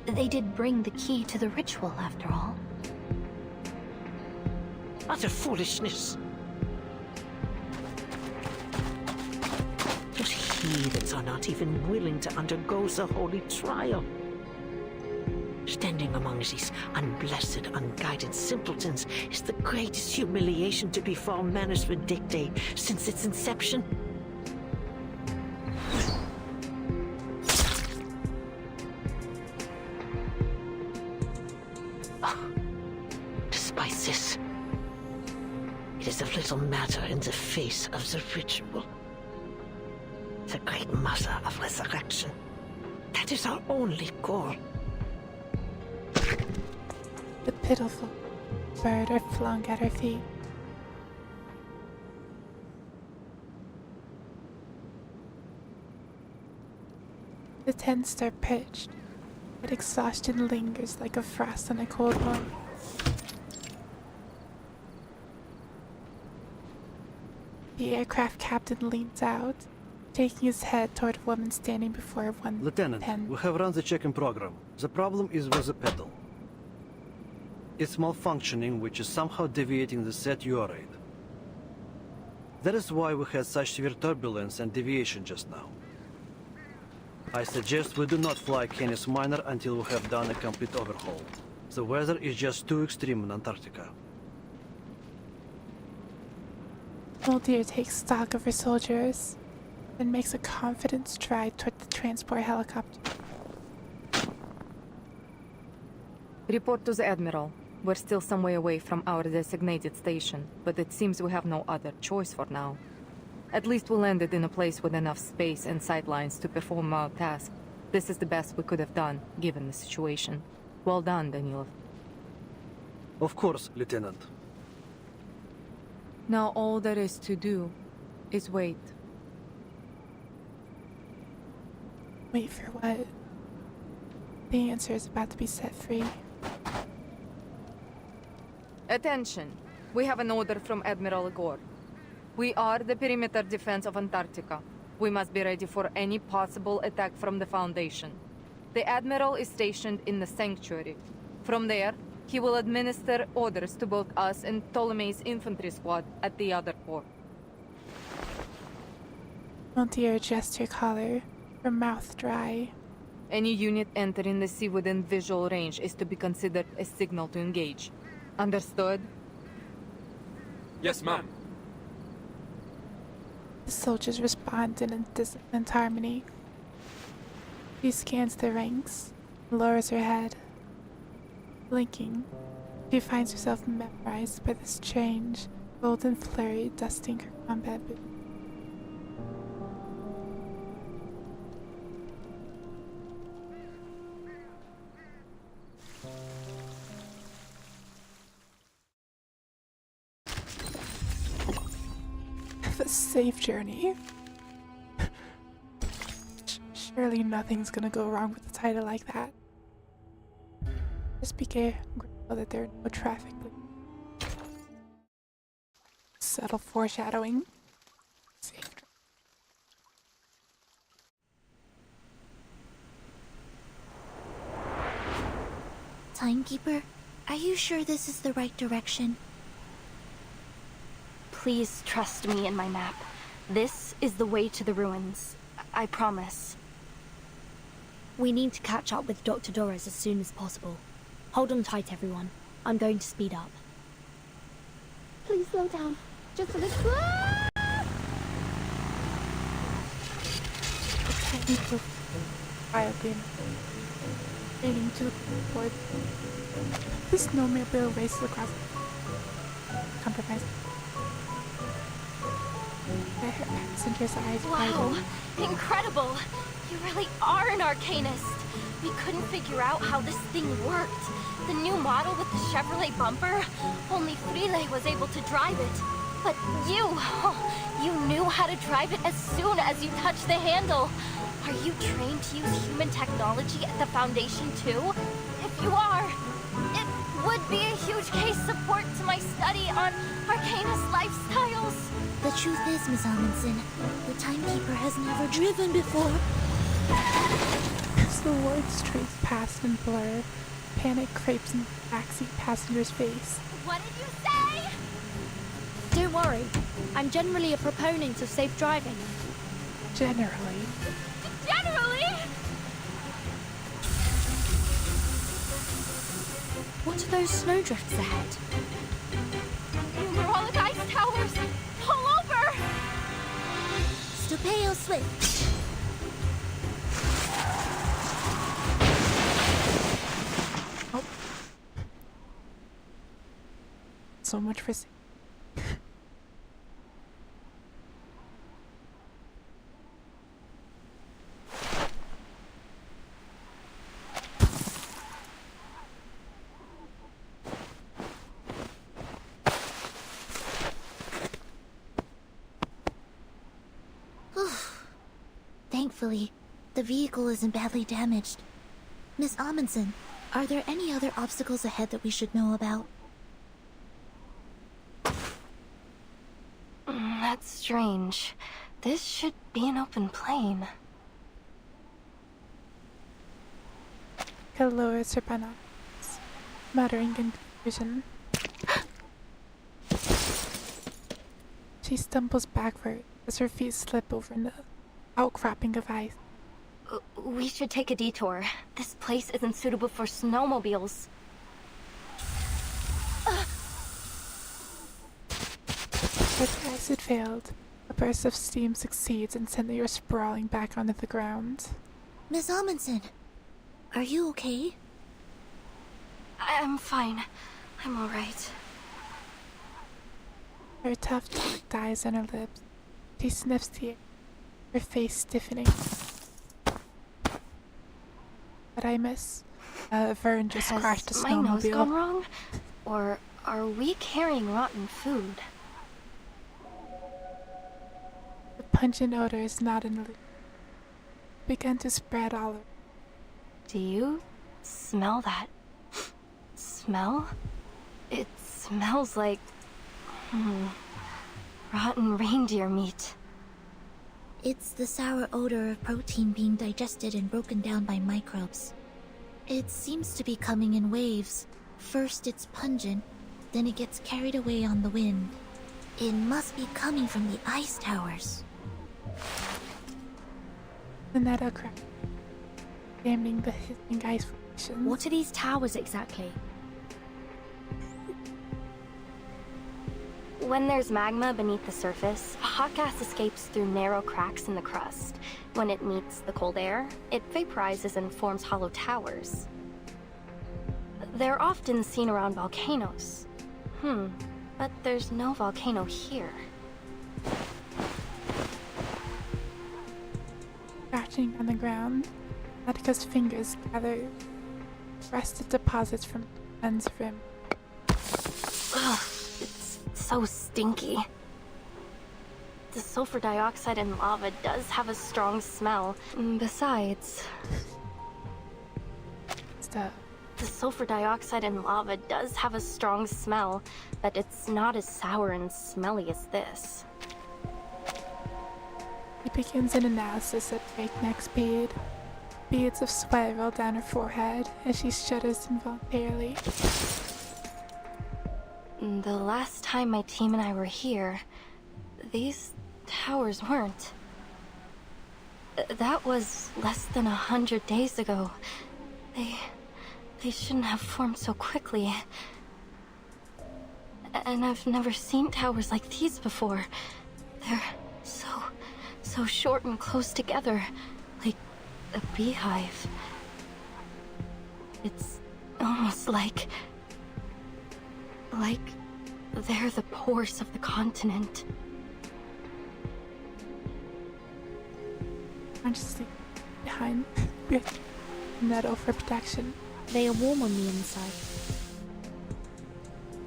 They did bring the key to the ritual, after all. Utter foolishness. Those heathens are not even willing to undergo the holy trial. Standing among these unblessed, unguided simpletons is the greatest humiliation to befall Management Dictate since its inception. Despite this, it is of little matter in the face of the ritual. The great Mother of Resurrection. That is our only goal. The pitiful bird are flung at her feet. The tents are pitched, but exhaustion lingers like a frost on a cold one. The aircraft captain leans out, taking his head toward a woman standing before one Lieutenant, tent. we have run the check-in program. The problem is with the pedal. It's malfunctioning, which is somehow deviating the set yaw rate. That is why we had such severe turbulence and deviation just now. I suggest we do not fly Canis Minor until we have done a complete overhaul. The weather is just too extreme in Antarctica. Mulder takes stock of her soldiers, then makes a confident stride toward the transport helicopter. Report to the Admiral. We're still some way away from our designated station, but it seems we have no other choice for now. At least we landed in a place with enough space and sightlines to perform our task. This is the best we could have done, given the situation. Well done, Danilov. Of course, Lieutenant. Now all there is to do is wait. Wait for what? The answer is about to be set free. Attention! We have an order from Admiral Igor. We are the perimeter defense of Antarctica. We must be ready for any possible attack from the Foundation. The Admiral is stationed in the Sanctuary. From there, he will administer orders to both us and Ptolemy's infantry squad at the other port. Montier adjusts her collar, her mouth dry. Any unit entering the sea within visual range is to be considered a signal to engage. Understood? Yes, ma'am. The soldiers respond in a dissonant harmony. She scans the ranks, lowers her head. Blinking, she finds herself memorized by the strange, golden flurry dusting her combat boots. safe journey. Surely nothing's gonna go wrong with a title like that. Just be grateful that there are no traffic. Subtle foreshadowing. Safe. Timekeeper, are you sure this is the right direction? Please trust me and my map. This is the way to the ruins. I promise. We need to catch up with Dr. Doris as soon as possible. Hold on tight, everyone. I'm going to speed up. Please slow down. Just a little. Technical wildly leading to the board. The snowmobile races across. Compromise. Her passenger's eyes Wow! widen. Incredible! You really are an arcanist! We couldn't figure out how this thing worked. The new model with the Chevrolet bumper, only Frile was able to drive it. But you knew how to drive it as soon as you touched the handle. Are you trained to use human technology at the Foundation too? If you are, it would be a huge case support to my study on arcanist lifestyles. The truth is, Miss Amundsen, the Timekeeper has never driven before. As the words trace past and blur, panic creeps in the backseat passenger's face. What did you say? Don't worry. I'm generally a proponent of safe driving. Generally. Generally? What are those snowdrifts ahead? Numerolic ice towers! Pull over! Stupeo Swift. Oh. So much for Thankfully, the vehicle isn't badly damaged. Miss Amundsen, are there any other obstacles ahead that we should know about? That's strange. This should be an open plain. Kyle lowers her binoculars, muttering in confusion. She stumbles backward as her feet slip over the outcropping of ice. We should take a detour. This place isn't suitable for snowmobiles. As acid failed, a burst of steam succeeds in sending her sprawling back onto the ground. Miss Amundsen, are you okay? I'm fine. I'm alright. Her tough tongue dies on her lips. She sniffs the air, her face stiffening. But I miss. Vern just crashed a snowmobile. Has my nose gone wrong? Or are we carrying rotten food? The pungent odor is not in the loop. Began to spread all over. Do you smell that? Smell? It smells like... rotten reindeer meat. It's the sour odor of protein being digested and broken down by microbes. It seems to be coming in waves. First it's pungent, then it gets carried away on the wind. It must be coming from the ice towers. The net cracked, damning the hissing ice formations. What are these towers exactly? When there's magma beneath the surface, hot gas escapes through narrow cracks in the crust. When it meets the cold air, it vaporizes and forms hollow towers. They're often seen around volcanoes. But there's no volcano here. Scratching on the ground, Attica's fingers gather rusted deposits from the lens rim. Ugh, it's so stinky. The sulfur dioxide in lava does have a strong smell. Besides... Stop. The sulfur dioxide in lava does have a strong smell, but it's not as sour and smelly as this. He begins an analysis at breakneck speed. Beads of sweat roll down her forehead as she shudders involuntarily. The last time my team and I were here, these towers weren't. That was less than 100 days ago. They shouldn't have formed so quickly. And I've never seen towers like these before. They're so short and close together, like a beehive. It's almost like they're the pores of the continent. Consciously behind metal for protection. They are warm on the inside.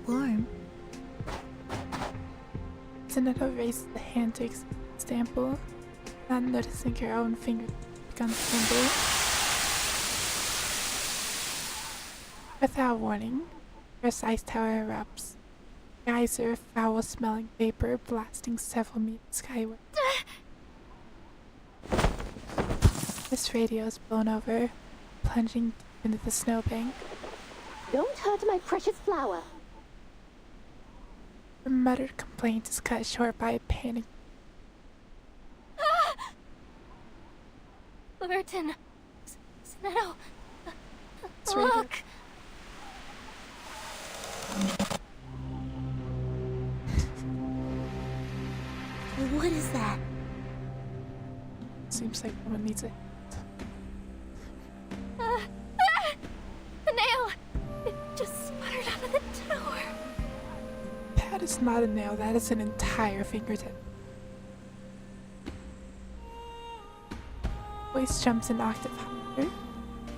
Warm? Zanetto raises the hand to example, not noticing her own finger begun to tremble. Without warning, her ice tower erupts. Geyser of foul-smelling vapor blasting several meters skyward. This radio is blown over, plunging deep into the snowbank. Don't hurt my precious flower. Her muttered complaint is cut short by a panic. Burton! Zanetto! It's radio. Look! What is that? Seems like someone needs it. The nail! It just sputtered out of the tower. That is not a nail, that is an entire fingertip. Voice jumps an octave higher,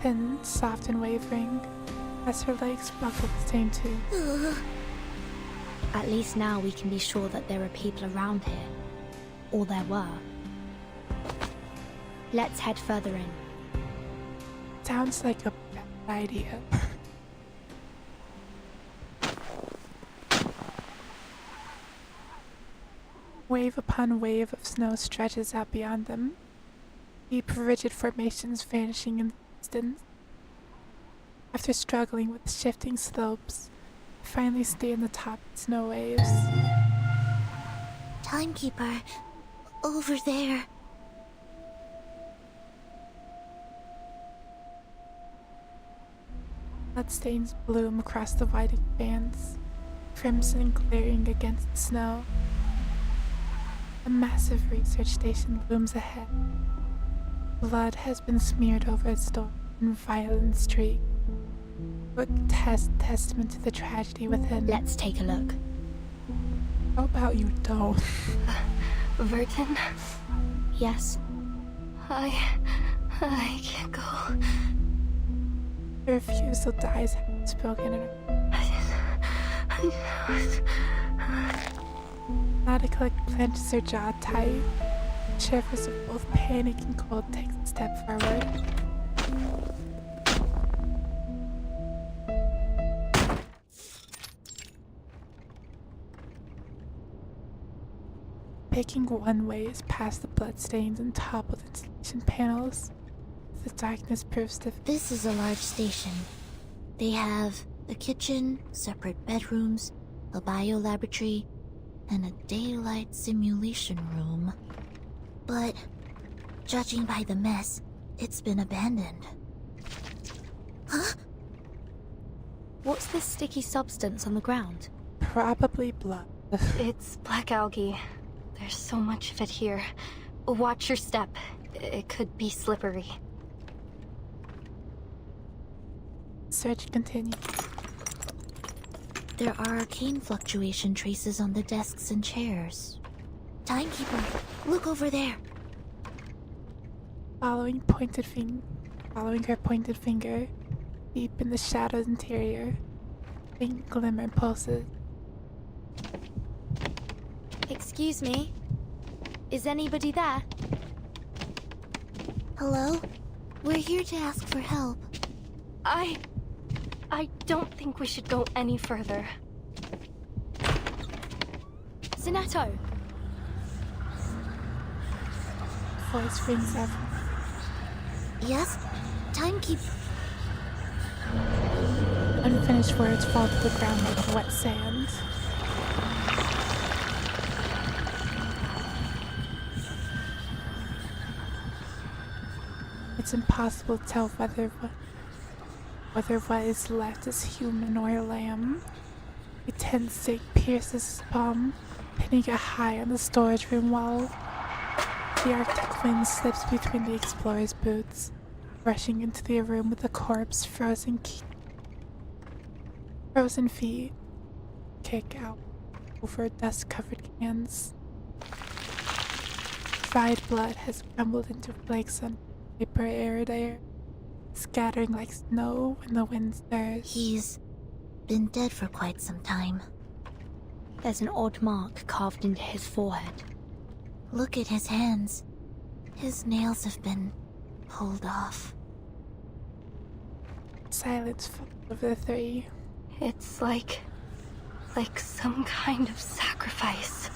then soft and wavering, as her legs buckle the same too. At least now we can be sure that there are people around here. Or there were. Let's head further in. Sounds like a bad idea. Wave upon wave of snow stretches out beyond them, deep rigid formations vanishing in the distance. After struggling with shifting slopes, they finally stay on the top of the snow waves. Timekeeper, over there. Bloodstains bloom across the white expanse, crimson glaring against the snow. A massive research station looms ahead. Blood has been smeared over its door in violent streak. Testament to the tragedy within. Let's take a look. How about you don't? Verton? Yes? I can't go. Her refusal dies spoken in her. Natica clenches her jaw tight. Shivers of both panic and cold takes a step forward. Making one ways past the bloodstains and toppled insulation panels. The darkness proves that This is a large station. They have a kitchen, separate bedrooms, a biolaboratory, and a daylight simulation room. But, judging by the mess, it's been abandoned. Huh? What's this sticky substance on the ground? probably blood. It's black algae. There's so much of it here. Watch your step. It could be slippery. Search continues. There are arcane fluctuation traces on the desks and chairs. Timekeeper, look over there. Following her pointed finger, deep in the shadow's interior, faint glimmer pulses. Excuse me. Is anybody there? Hello? We're here to ask for help. I don't think we should go any further. Zinetto! Voice rings out. Yes? Timekeep. Unfinished words fall to the ground like wet sand. It's impossible to tell whether what is left is human or lamb. A tense stake pierces his palm, pinning it high on the storage room wall. The Arctic wind slips between the explorer's boots, rushing into the room with the corpse frozen feet kick out over dust-covered cans. Dried blood has crumbled into flakes on paper arid air, scattering like snow when the wind stirs. He's been dead for quite some time. There's an odd mark carved into his forehead. Look at his hands. His nails have been pulled off. Silence falls over the three. It's like some kind of sacrifice.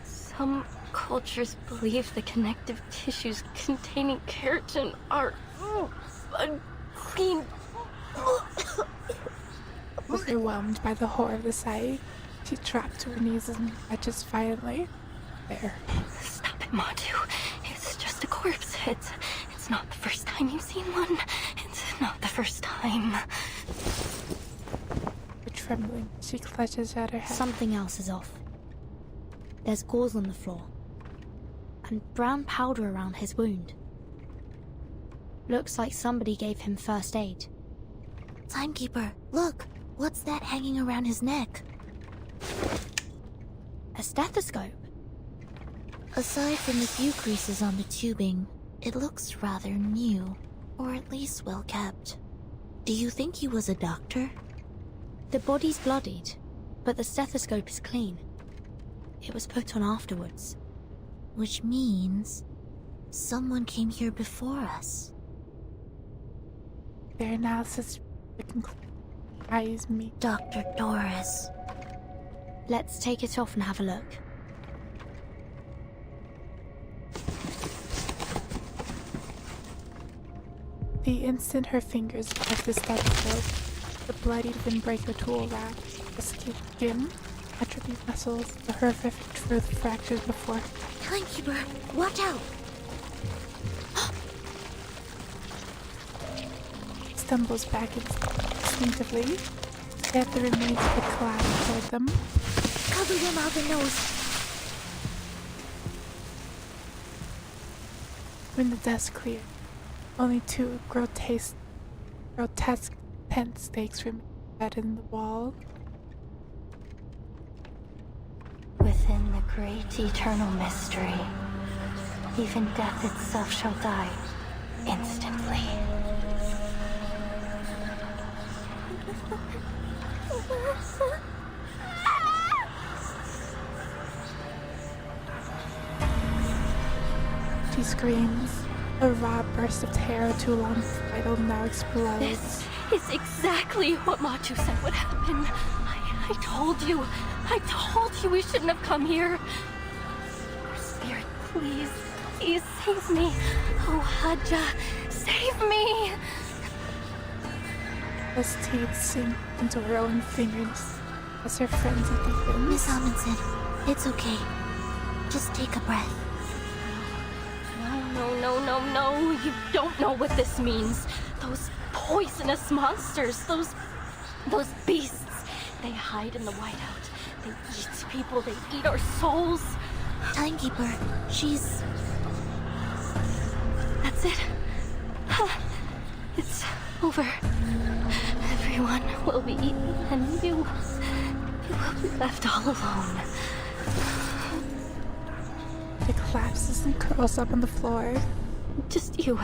Some cultures believe the connective tissues containing keratin are unclean. Overwhelmed by the horror of the sight, she dropped to her knees and clutches violently. There. Stop it, Matu. It's just a corpse. It's not the first time you've seen one. It's not the first time. Trembling, she clutches at her head. Something else is off. There's gauze on the floor, and brown powder around his wound. Looks like somebody gave him first aid. Timekeeper, look! What's that hanging around his neck? A stethoscope. Aside from the few creases on the tubing, it looks rather new, or at least well kept. Do you think he was a doctor? The body's bloodied, but the stethoscope is clean. It was put on afterwards. Which means someone came here before us. Their analysis eyes me. Dr. Doris. Let's take it off and have a look. The instant her fingers touch the stethoscope, the bloodied windbreaker tool wraps the skin, atrophied muscles, the horrific truth fractures before. Timekeeper, watch out! Stumbles back instinctively, yet the remains of the collapse toward them. Cover your mouth and nose! When the dust cleared, only two grotesque tent stakes remained embedded in the wall. Within the great eternal mystery, even death itself shall die instantly. She screams. A raw burst of terror too long vital now explodes. This is exactly what Matu said would happen. I told you we shouldn't have come here. Spirit, please save me. Oh, Hadja, save me. Those teeth sink into her own fingers as her frenzy deepens. Miss Amundsen, it's okay. Just take a breath. No, you don't know what this means. Those poisonous monsters, those beasts, they hide in the whiteout. They eat people, they eat our souls. Timekeeper, she's... That's it. It's over. Everyone will be eaten, and you will be left all alone. It collapses and curls up on the floor. Just you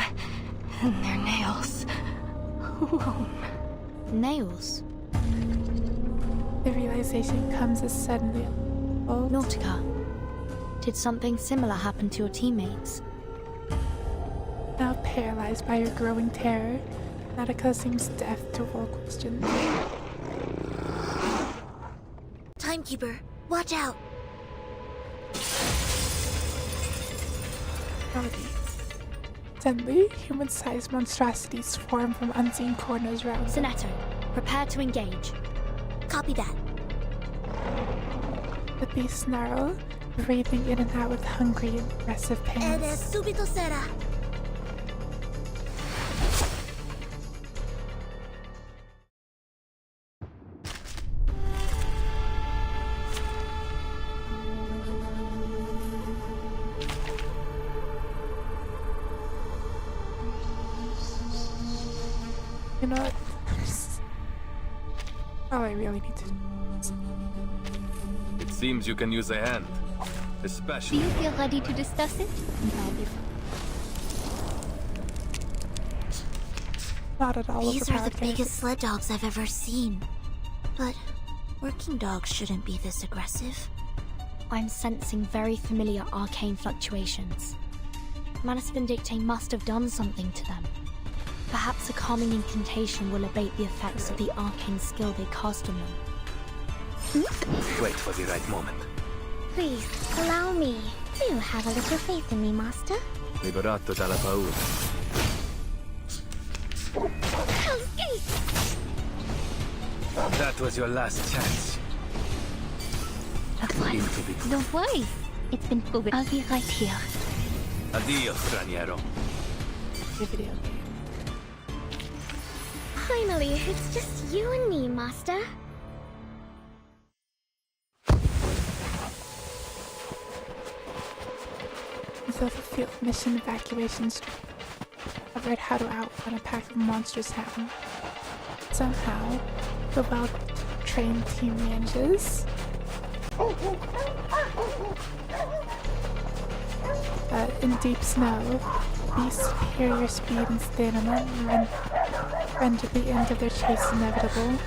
and their nails. Alone. Nails? The realization comes as suddenly. Nautica, Did something similar happen to your teammates? Now paralyzed by her growing terror, Natica seems deaf to all questions. Timekeeper, watch out! Howdy. Suddenly, human-sized monstrosities swarm from unseen corners around them. Sonetto, prepare to engage. Copy that. The beasts snarl, breathing in and out with hungry and aggressive Ed pains. subito sera. You know what? Oh, I really need to. It seems you can use a hand. Do Especially. you feel ready to discuss it? Not at all These are the overpowered biggest sled dogs I've ever seen. But working dogs shouldn't be this aggressive. I'm sensing very familiar arcane fluctuations. Manus Vindicte must have done something to them. Perhaps a calming incantation will abate the effects of the arcane skill they cast on them. Wait for the right moment. Please, allow me. Do have a little faith in me, Master. Liberato dalla paura. That was your last chance. What? Into the... Don't worry. It's been proven. I'll be right here. Addio, straniero. The video game. Finally, it's just you and me, Master. Until the field mission evacuations, I've read how to outrun a pack of monsters now. Somehow, the well-trained team manages. In deep snow, beasts' superior speed and stamina render the end of their chase inevitable.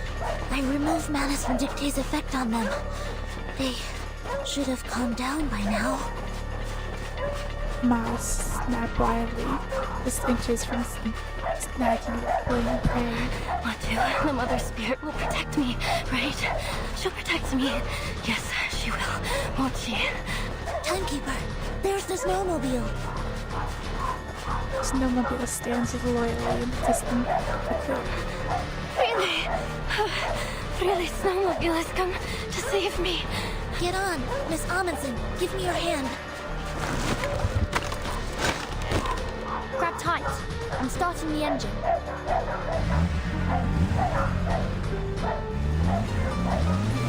I removed Manus Vindicte's effect on them. They should have calmed down by now. Miles snapped wildly, just inches from snagging the fleeing prey. Matu, the Mother Spirit will protect me, right? She'll protect me. Yes, she will, won't she? Timekeeper, there's the snowmobile. Snowmobile stands loyally in the distance. Really? Really, Snowmobile has come to save me. Get on, Miss Amundsen. Give me your hand. Grab tight. I'm starting the engine.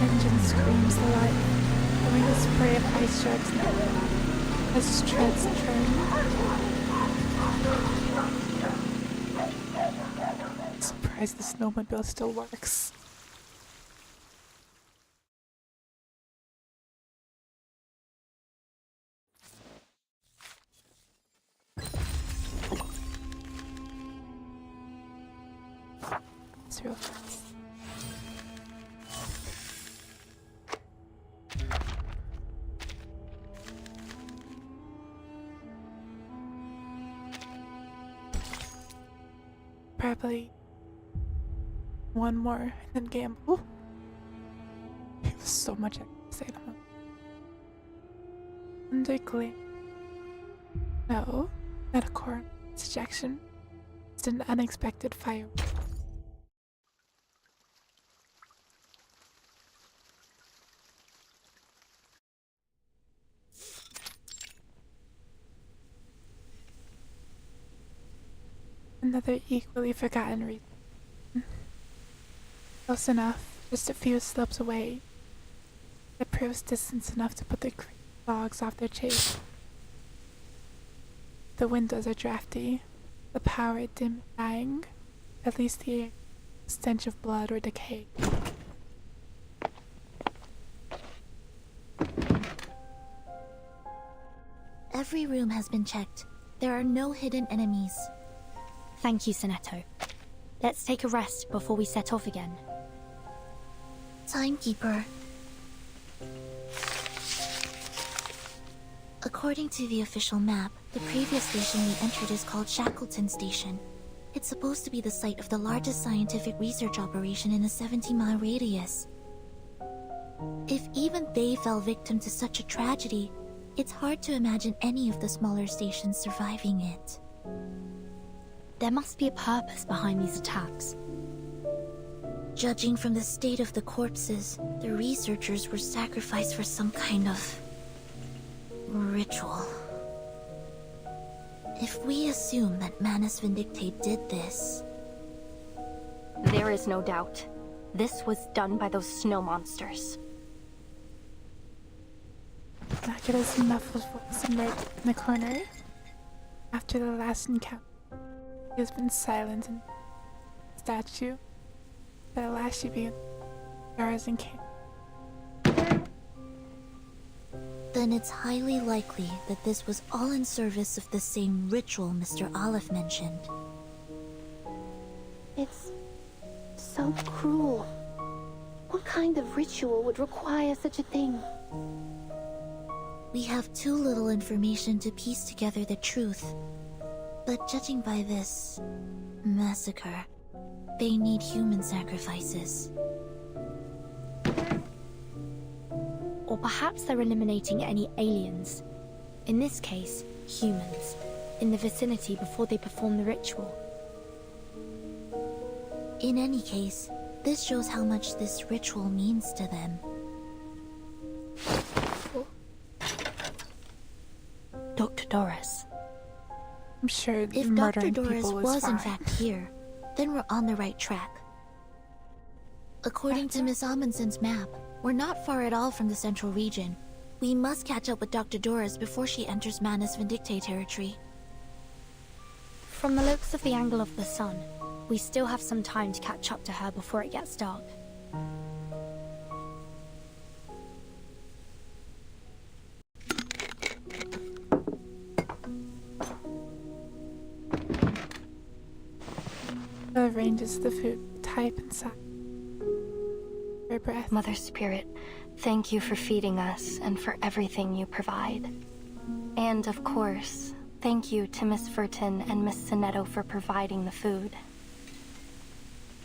Engine screams the light, throwing a spray of ice shards as treads turn. Surprised the snowmobile still works. It's real fast. Probably one more and then gamble. There's so much I can say to him. Undergleam. No, not a core ejection. It's an unexpected firework. Another equally forgotten reason. Close enough, just a few slopes away. It proves distance enough to put the dogs off their chase. The windows are drafty, the power dim dying, at least the stench of blood or decay. Every room has been checked. There are no hidden enemies. Thank you, Sonetto. Let's take a rest before we set off again. Timekeeper. According to the official map, the previous station we entered is called Shackleton Station. It's supposed to be the site of the largest scientific research operation in a 70-mile radius. If even they fell victim to such a tragedy, it's hard to imagine any of the smaller stations surviving it. There must be a purpose behind these attacks. Judging from the state of the corpses, the researchers were sacrificed for some kind of ritual. If we assume that Manus Vindictate did this... There is no doubt. This was done by those snow monsters. Dracula's muffled voice emerged in the corner. After the last encounter, he has been silent and statue. But at last she began stars and came. Then it's highly likely that this was all in service of the same ritual Mr. Olive mentioned. It's so cruel. What kind of ritual would require such a thing? We have too little information to piece together the truth. But judging by this massacre, they need human sacrifices. Or perhaps they're eliminating any aliens, in this case, humans, in the vicinity before they perform the ritual. In any case, this shows how much this ritual means to them. Dr. Doris. I'm sure if murdering Dr. Doris people is was fine. in fact here, then we're on the right track. According to Miss Amundsen's map, we're not far at all from the central region. We must catch up with Dr. Doris before she enters Manus Vindictate territory. From the looks of the angle of the sun, we still have some time to catch up to her before it gets dark. Arranges the food, type and size. Her breath. Mother Spirit, thank you for feeding us and for everything you provide. And of course, thank you to Miss Furton and Miss Sonetto for providing the food.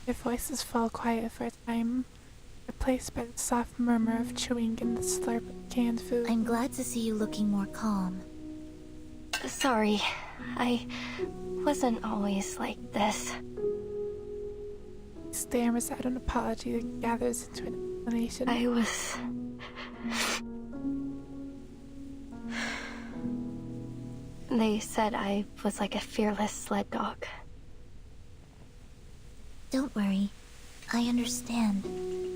Their voices fall quiet for a time, replaced by the soft murmur of chewing and the slurp of canned food. I'm glad to see you looking more calm. Sorry, I wasn't always like this. He stammers out an apology that gathers into an explanation. I was... They said I was like a fearless sled dog. Don't worry. I understand.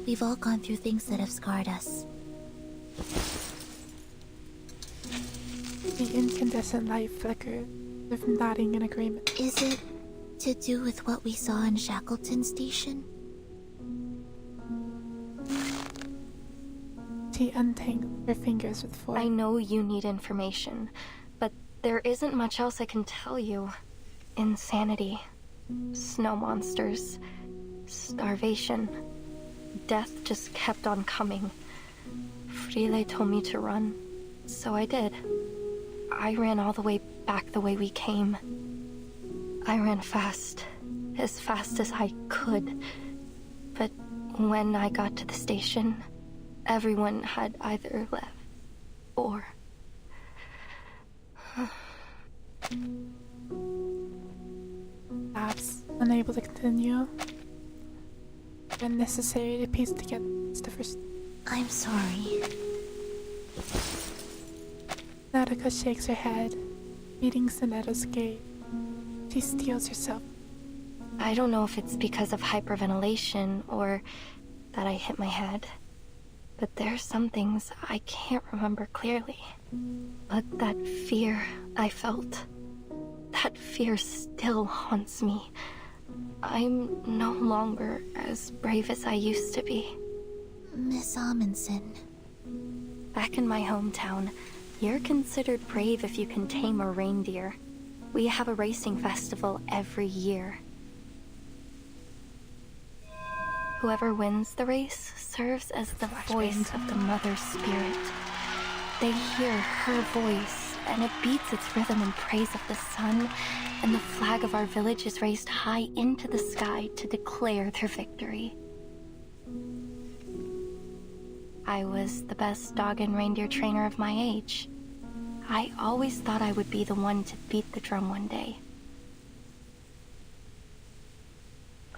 We've all gone through things that have scarred us. The incandescent light flickered, as if nodding in agreement. Is it to do with what we saw in Shackleton Station? She untangled her fingers with foil. I know you need information, but there isn't much else I can tell you. Insanity, snow monsters, starvation. Death just kept on coming. Frile told me to run, so I did. I ran all the way back the way we came. I ran fast as I could. But when I got to the station, everyone had either left or... Stops, unable to continue. When necessary to piece together the first. I'm sorry. Nautica shakes her head, meeting Sonetto's gaze. She steels herself. I don't know if it's because of hyperventilation or that I hit my head, but there's some things I can't remember clearly. But that fear I felt, that fear still haunts me. I'm no longer as brave as I used to be. Miss Amundsen. Back in my hometown, you're considered brave if you can tame a reindeer. We have a racing festival every year. Whoever wins the race serves as the voice of the Mother Spirit. They hear her voice, and it beats its rhythm in praise of the sun, and the flag of our village is raised high into the sky to declare their victory. I was the best dog and reindeer trainer of my age. I always thought I would be the one to beat the drum one day.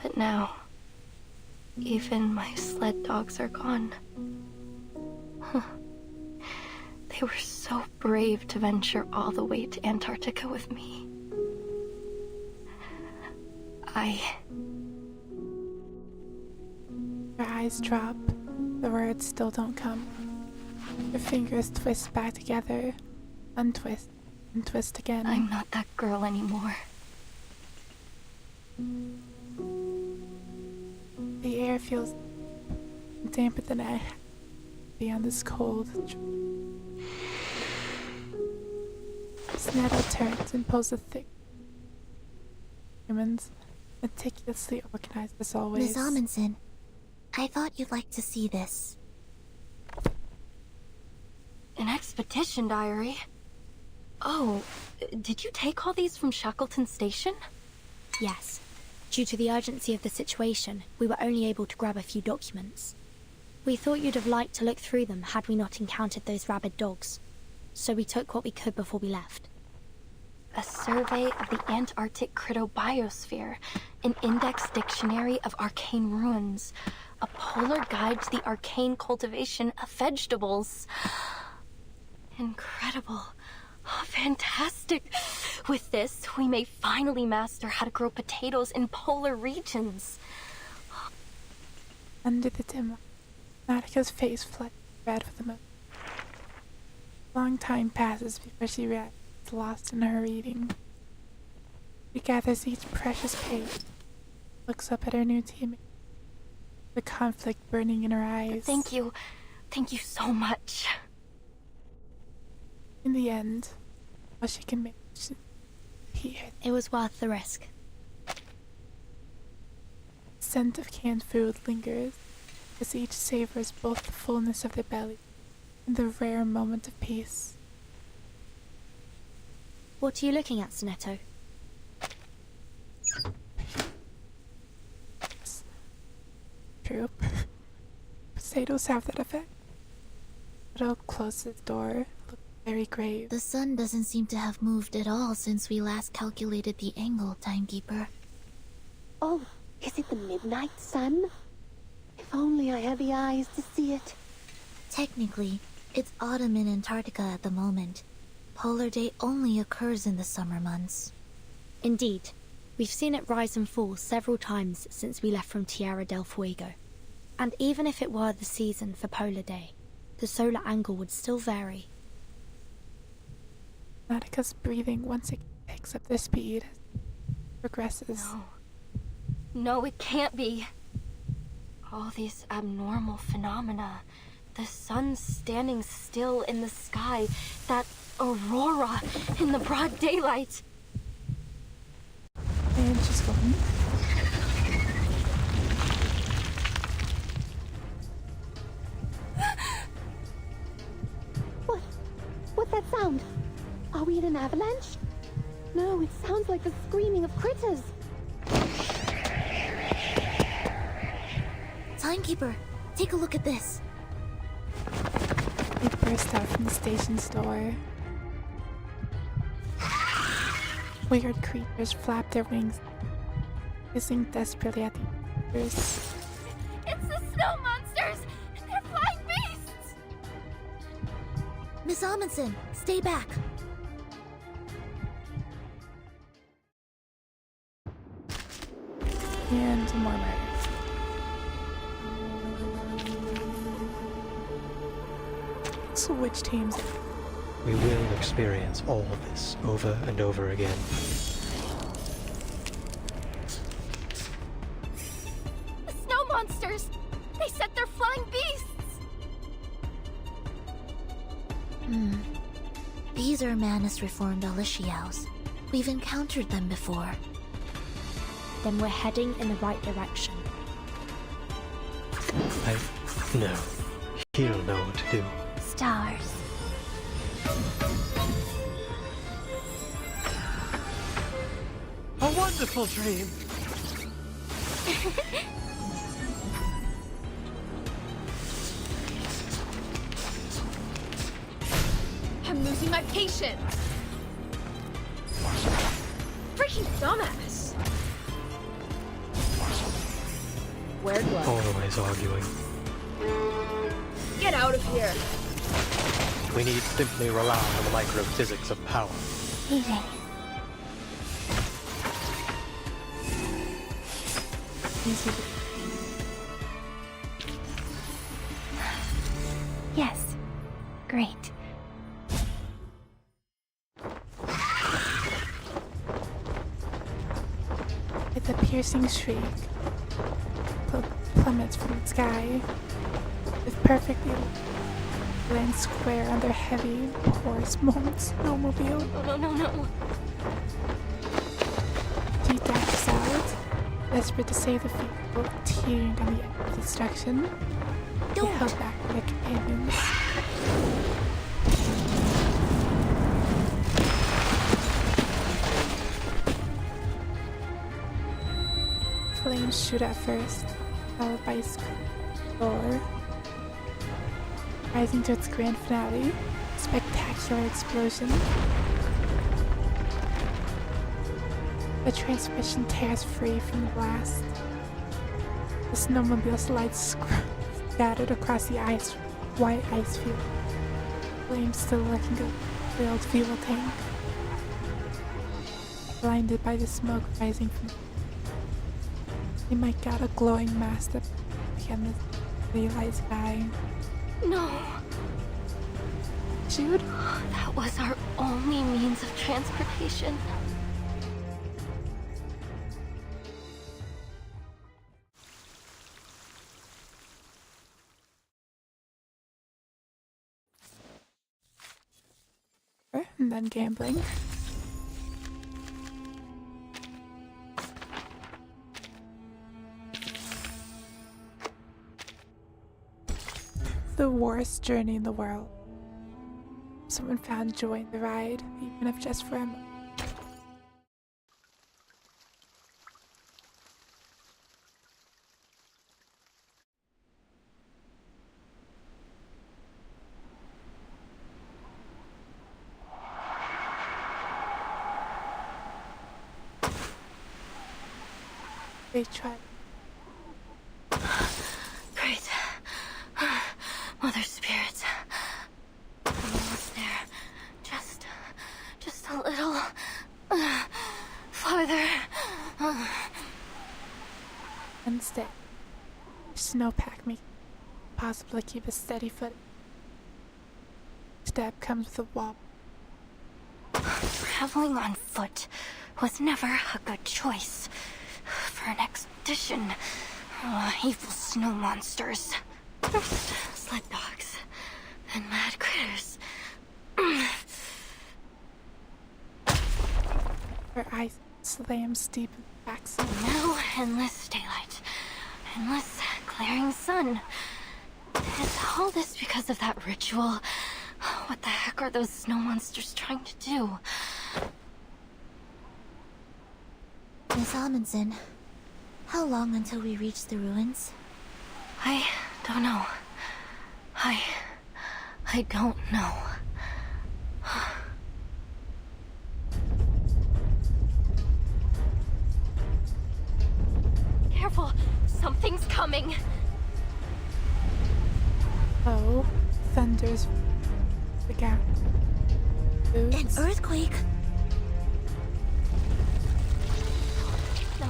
But now, even my sled dogs are gone. They were so brave to venture all the way to Antarctica with me. Your eyes drop. The words still don't come. Your fingers twist back together. Untwist. And twist again. I'm not that girl anymore. The air feels damper than I be on this cold. Snetto turns and pulls a thick humans, meticulously organized as always. Miss Amundsen, I thought you'd like to see this. An expedition diary? Oh, did you take all these from Shackleton Station? Yes. Due to the urgency of the situation, we were only able to grab a few documents. We thought you'd have liked to look through them had we not encountered those rabid dogs. So we took what we could before we left. A survey of the Antarctic cryptobiosphere, an index dictionary of arcane ruins, a polar guide to the arcane cultivation of vegetables. Incredible. Oh, fantastic. With this, we may finally master how to grow potatoes in polar regions. Under the dim light, Natika's face flushed red with emotion. Long time passes before she realizes lost in her reading. She gathers each precious page, looks up at her new teammate, the conflict burning in her eyes. Thank you. Thank you so much. In the end, all she can manage is hear. It was worth the risk. The scent of canned food lingers as each savors both the fullness of their belly and the rare moment of peace. What are you looking at, Snetto? True. Potatoes have that effect. Otto closed his door, looked very grave. The sun doesn't seem to have moved at all since we last calculated the angle, Timekeeper. Oh, is it the midnight sun? If only I had the eyes to see it. Technically, it's autumn in Antarctica at the moment. Polar day only occurs in the summer months. Indeed. We've seen it rise and fall several times since we left from Tierra del Fuego. And even if it were the season for Polar Day, the solar angle would still vary. Natika's breathing once it picks up the speed, progresses. No, it can't be. All these abnormal phenomena. The sun standing still in the sky. That aurora in the broad daylight. And she's gone. What's that sound? Are we in an avalanche? No, it sounds like the screaming of critters. Timekeeper, take a look at this. They burst out from the station's door. Weird creatures flap their wings, hissing desperately at the others. It's the snow monsters! They're flying beasts! Miss Amundsen, stay back. And more murders. So which teams? We will experience all of this over and over again. The snow monsters! They said they're flying beasts! These are Manus reformed Alishiaos. We've encountered them before. Then we're heading in the right direction. No. He'll know what to do. Stars. A wonderful dream. I'm losing my patience. Freaking dumbass. Where'd what? Always arguing. Get out of here. We need simply rely on the microphysics of power. Eating. Easy. Yes. Great. With a piercing shriek, plummets from the sky, with perfectly land square under heavy, porous molten snowmobile. No. She dashes out, desperate to save the people teetering on the edge of destruction. They held back by their companions. Flames shoot at first, followed by a roar. Rising to its grand finale, spectacular explosion. The transmission tears free from the blast. The snowmobile's lights scattered across the white ice field. Flames still lurking a filled fuel tank. Blinded by the smoke rising from they might got a glowing mass that began the daylight sky. No. Jude? That was our only means of transportation. And then gambling. The worst journey in the world. Someone found joy in the ride, even if just for a moment. They tried. Great. Mother Spirit. I'm almost there. Just a little farther. Instead, snowpack me possibly keep a steady foot. Step comes with a wobble. Traveling on foot was never a good choice for an expedition. Evil snow monsters. First, sled dogs, then mad critters. Her eyes slams deep in the backs. Now, endless daylight. Endless glaring sun. Is all this because of that ritual? What the heck are those snow monsters trying to do? Miss Amundsen, how long until we reach the ruins? I don't know. I don't know. Careful! Something's coming! Oh, thunders the gap. An earthquake? No,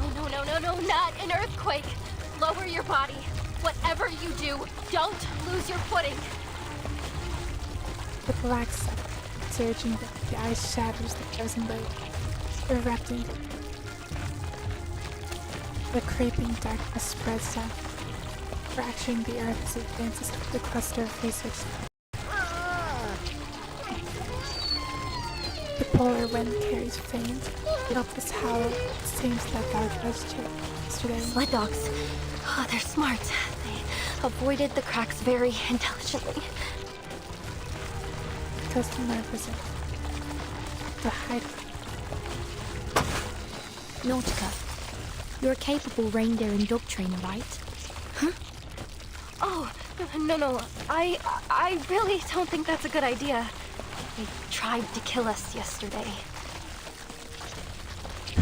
not an earthquake! Lower your body. Whatever you do, don't lose your footing. The black sun surging, the ice shatters the frozen lake, erupting. The creeping darkness spreads down, fracturing the earth as it advances through the cluster of research. The polar wind carries faint, helpless howl. It seems that dark was yesterday. Sled dogs. Oh, they're smart. They avoided the cracks very intelligently. Just 9%. The hide. Nautica, you're a capable reindeer and dog trainer, right? Huh? Oh, no. I really don't think that's a good idea. They tried to kill us yesterday.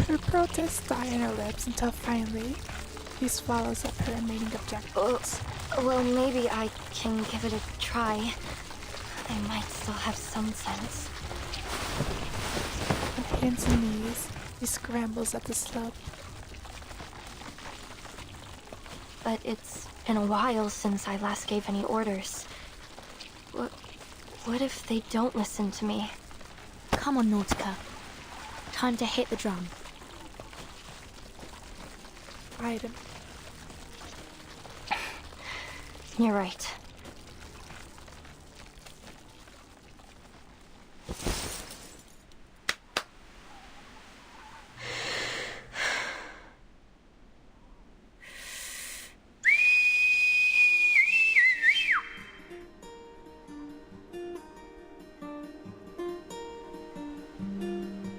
Her protests die in her lips until finally she swallows up her remaining objectives. Well, maybe I can give it a try. I might still have some sense. On hands and knees, she scrambles up the slope. But it's been a while since I last gave any orders. What if they don't listen to me? Come on, Nautica. Time to hit the drum. Item. You're right.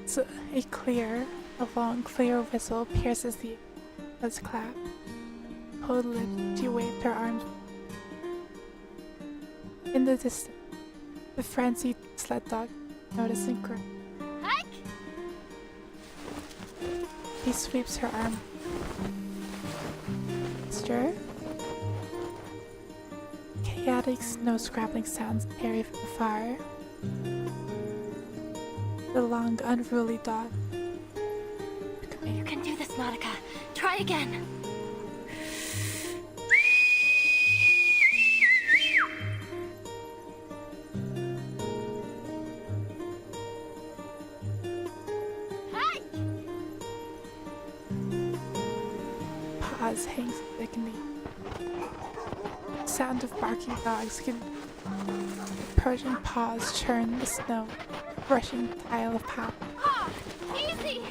So a long, clear whistle pierces the clap. Pulled lips, she waved her arms. In the distance, the frenzied sled dog noticing Grim. He sweeps her arm. Stir. Chaotic snow scrabbling sounds carry from afar. The long, unruly dog. You can do this, Nautica. Try again. Paws hangs thickening. Sound of barking dogs can approaching paws churn the snow, brushing the tile of path. Easy!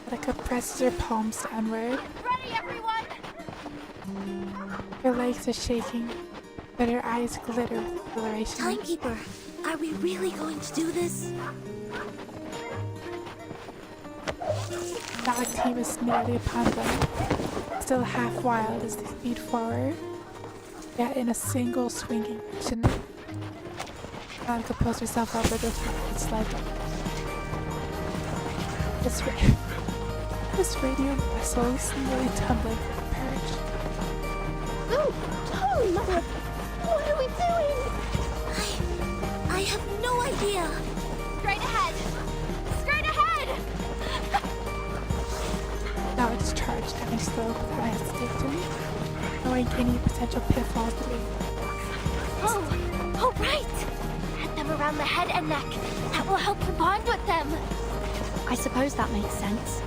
Nautica presses her palms downward. Ready, everyone! Her legs are shaking, but her eyes glitter with exhilaration. Timekeeper, are we really going to do this? The dog team is nearly upon them, still half wild as they speed forward, yet in a single swinging action. Nautica pulls herself over the sled. This radio vessel is nearly tumbling from the perch. No! Holy mother! What are we doing? I have no idea. Straight ahead! Straight ahead! Now it's charged down a slope without hesitation, knowing any potential pitfalls to lead. Oh, right! Head them around the head and neck. That will help you bond with them. I suppose that makes sense.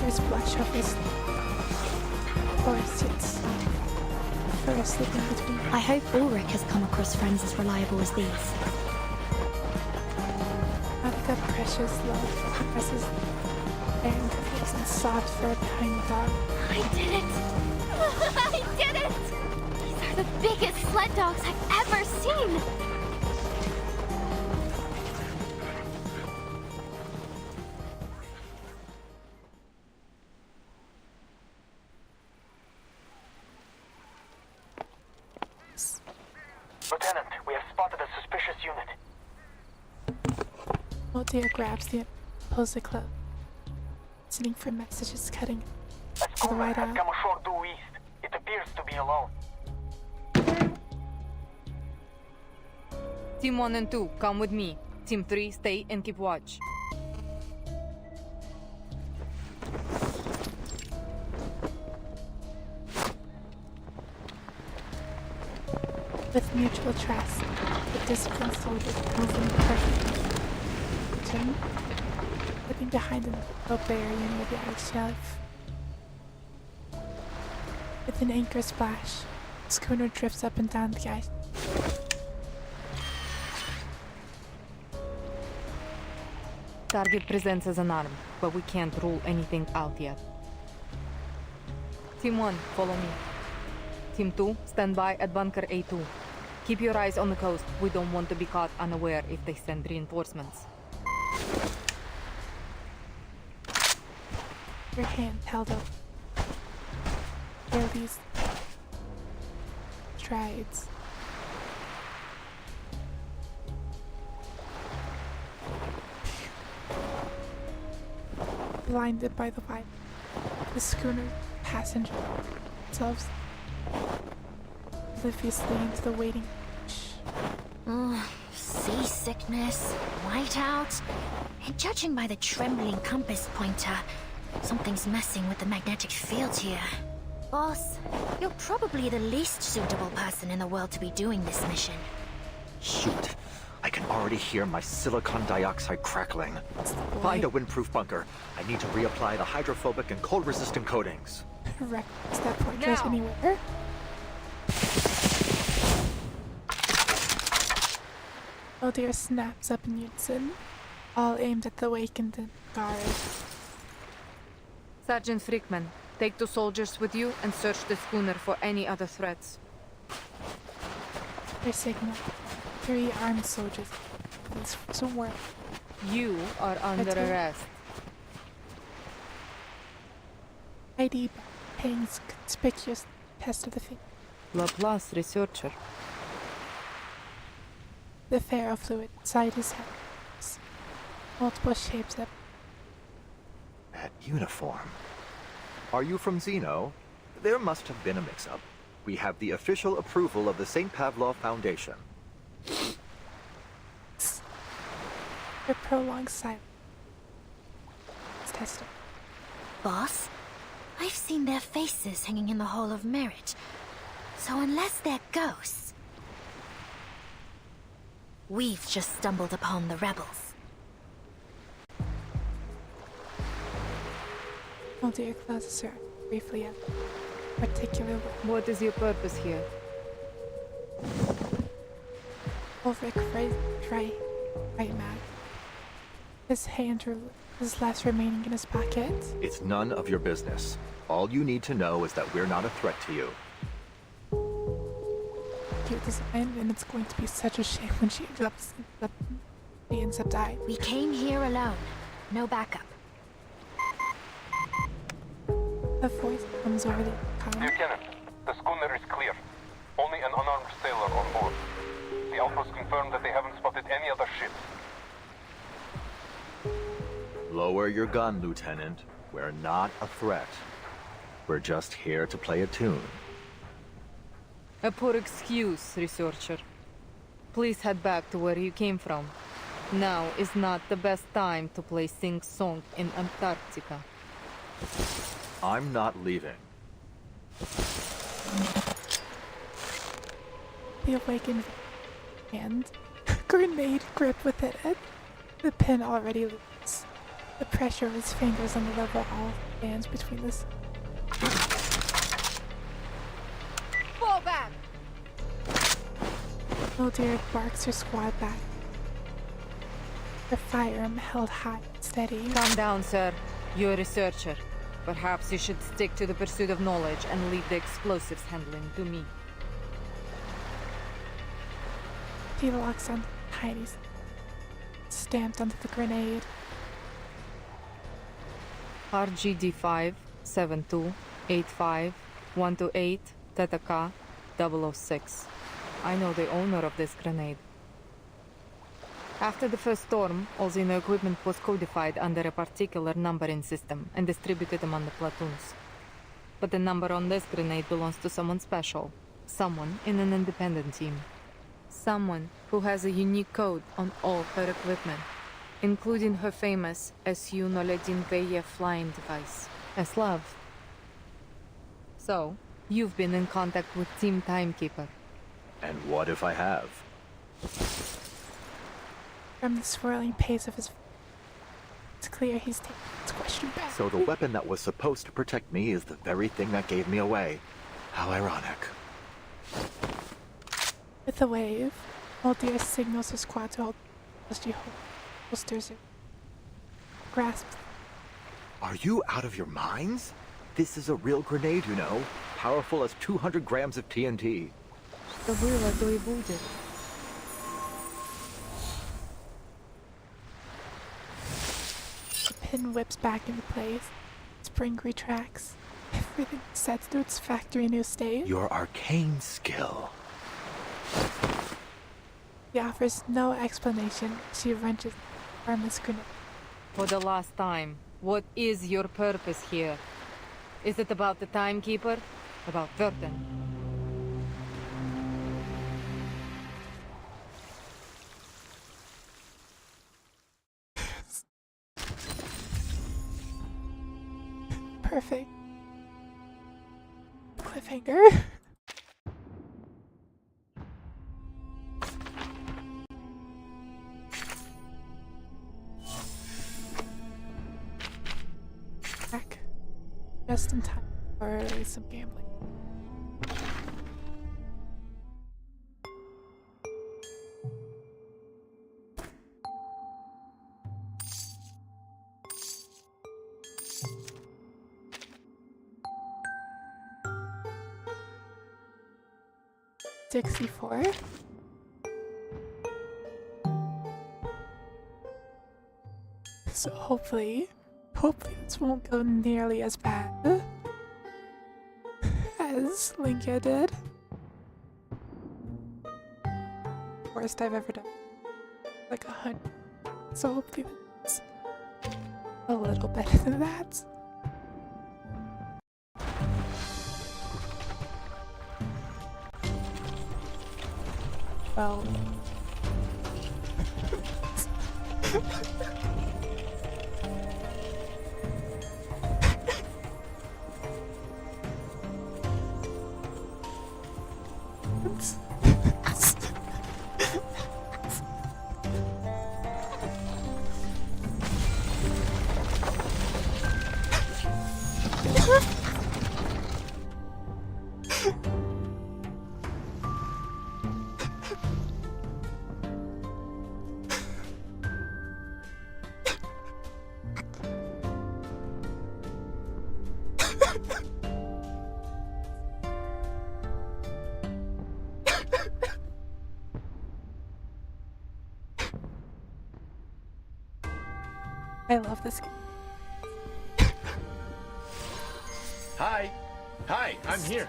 There's blush over his horse. It's fur slipping between. I hope Ulrich has come across friends as reliable as these. Nautica presses iron cuffs and soft fur behind the dog. I did it! I did it! These are the biggest sled dogs I've ever seen! Lieutenant, we have spotted a suspicious unit. Moldia grabs the pulls the club, listening for messages cutting A to the schooner right has out. come ashore due east. It appears to be alone. Team 1 and 2, come with me. Team 3, stay and keep watch. With mutual trust, the disciplined soldiers moving perfectly. Turn, looking behind them, the barrier near the ice shelf. With an anchor splash, the schooner drifts up and down the ice. Target presents as an arm, but we can't rule anything out yet. Team 1, follow me. Team 2, stand by at Bunker A2. Keep your eyes on the coast. We don't want to be caught unaware if they send reinforcements. Your hand held up. Feel these strides. Blinded by the light, the schooner passengers themselves obliviously into the waiting. Seasickness, whiteout, and judging by the trembling compass pointer, something's messing with the magnetic field here. Boss, you're probably the least suitable person in the world to be doing this mission. Shoot. I can already hear my silicon dioxide crackling. Find a windproof bunker. I need to reapply the hydrophobic and cold-resistant coatings. Correct. Is that fortress anywhere? Oh dear, snaps up in unison, all aimed at the awakened guard. Sergeant Frickman, take 2 soldiers with you and search the schooner for any other threats. Their signal. 3 armed soldiers. Somewhere. You are under arrest. ID paying conspicuous test of the thing. Laplace researcher. The ferro fluid inside his head. Multiple shapes up. That uniform. Are you from Xeno? There must have been a mix-up. We have the official approval of the St. Pavlov Foundation. A prolonged silence. It's tested. Boss, I've seen their faces hanging in the Hall of Merit. So unless they're ghosts, we've just stumbled upon the rebels. Oh dear, closes her briefly up. Particularly. What is your purpose here? Ulrich right mad. His hand is last remaining in his pocket. It's none of your business. All you need to know is that we're not a threat to you. Cute design, and it's going to be such a shame when she ends up dying. We came here alone. No backup. A voice comes over the comm. Lieutenant, the schooner is clear. Only an unarmed sailor on board. The Alphas confirm that they haven't spotted any other ships. Lower your gun, Lieutenant. We're not a threat. We're just here to play a tune. A poor excuse, researcher. Please head back to where you came from. Now is not the best time to play sing-song in Antarctica. I'm not leaving. The awakened hand, grenade grip within it. The pin already loose. The pressure of his fingers on the lever all stands between us. Fall back! Oh dear, barks her squad back. The firearm held high and steady. Calm down, sir. You're a researcher. Perhaps you should stick to the pursuit of knowledge and leave the explosives handling to me. He locks on tiny stamped onto the grenade. RGD 57285 Theta K 006. I know the owner of this grenade. After the first storm, all Xeno equipment was codified under a particular numbering system and distributed among the platoons. But the number on this grenade belongs to someone special. Someone in an independent team. Someone who has a unique code on all her equipment, including her famous SU Noledin flying device, Slav. So, you've been in contact with Team Timekeeper. And what if I have? From the swirling pace of his... It's clear he's taking his question back. So the weapon that was supposed to protect me is the very thing that gave me away. How ironic. With a wave, Aldir signals her squad to hold holsters it. Grasps. Are you out of your minds? This is a real grenade, you know. Powerful as 200 grams of TNT. Что было, то и будет. The pin whips back into place. Spring retracts. Everything sets to its factory new state. Your arcane skill. She offers no explanation. She wrenches the harmless grenade. For the last time, what is your purpose here? Is it about the timekeeper? About Verden? Perfect. Cliffhanger. Back. Just in time for some gambling. $64. So hopefully this won't go nearly as bad as Linkia did. Worst I've ever done. Like 100. So hopefully it's a little better than that. Well. I love this game. Hi, I'm here.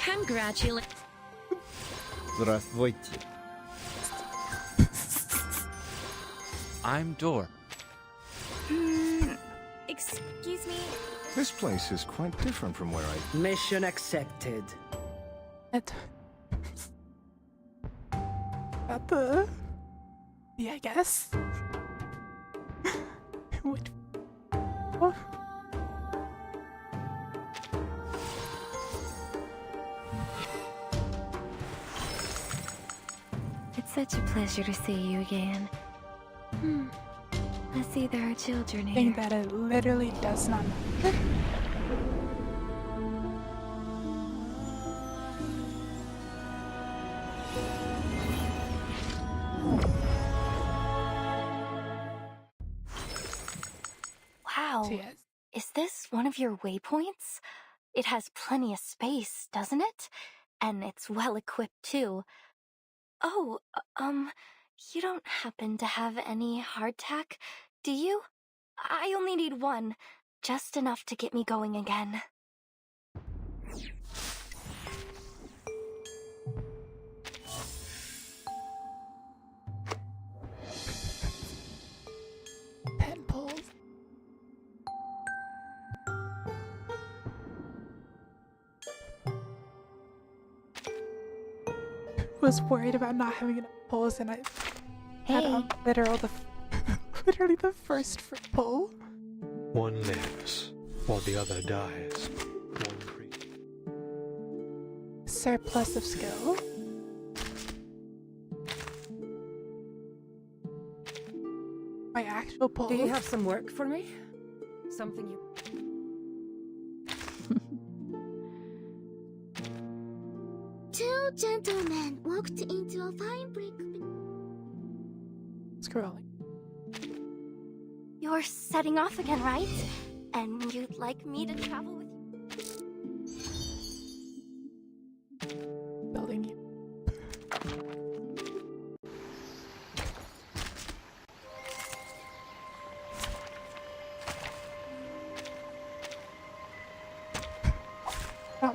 Congratulations. Здравствуйте. I'm Door. Excuse me? This place is quite different from where I... Mission accepted. About the... Yeah, I guess. What? Oh. It's such a pleasure to see you again. I see there are children here. Think that it literally does not matter. Wow. Is this one of your waypoints? It has plenty of space, doesn't it? And it's well equipped too. Oh, you don't happen to have any hardtack, do you? I only need one, just enough to get me going again. Pen pulls. Was worried about not having enough pulls, and I had on literally the first free pull. One lives, while the other dies. One creature. Surplus of skill. My actual pull. Do you have some work for me? Something you... Two gentlemen walked into a fine brick. Scrolling. You're setting off again, right? And you'd like me to travel with you?